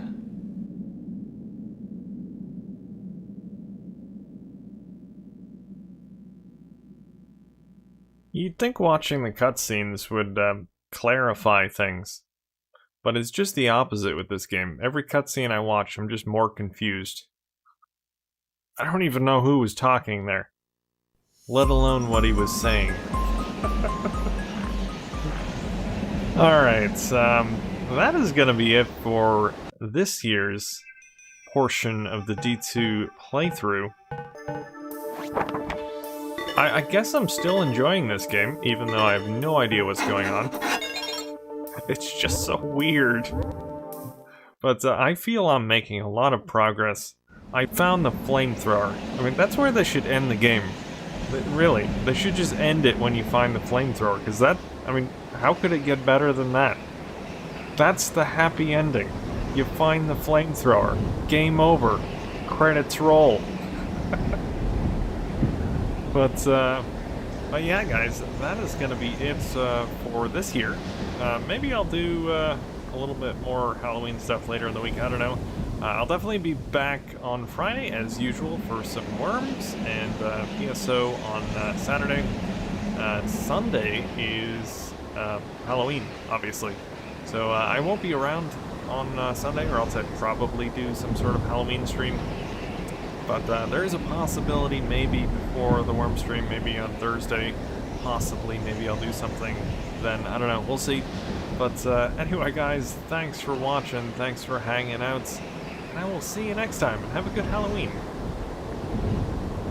S1: You'd think watching the cutscenes would clarify things, but it's just the opposite with this game. Every cutscene I watch, I'm just more confused. I don't even know who was talking there. let alone what he was saying. Alright, that is gonna be it for this year's portion of the D2 playthrough. I guess I'm still enjoying this game, even though I have no idea what's going on. It's just so weird. But I feel I'm making a lot of progress. I found the flamethrower. I mean, that's where they should end the game. Really, they should just end it when you find the flamethrower, because that, I mean, how could it get better than that? That's the happy ending. You find the flamethrower. Game over. Credits roll. But yeah, guys, that is going to be it for this year. Maybe I'll do a little bit more Halloween stuff later in the week, I don't know. I'll definitely be back on Friday, as usual, for some Worms and PSO on Saturday. Sunday is Halloween, obviously. So I won't be around on Sunday, or else I'd probably do some sort of Halloween stream. But there is a possibility maybe before the Worm stream, maybe on Thursday, possibly, maybe I'll do something then, I don't know, we'll see. But anyway, guys, thanks for watching, thanks for hanging out, and I will see you next time, and have a good Halloween.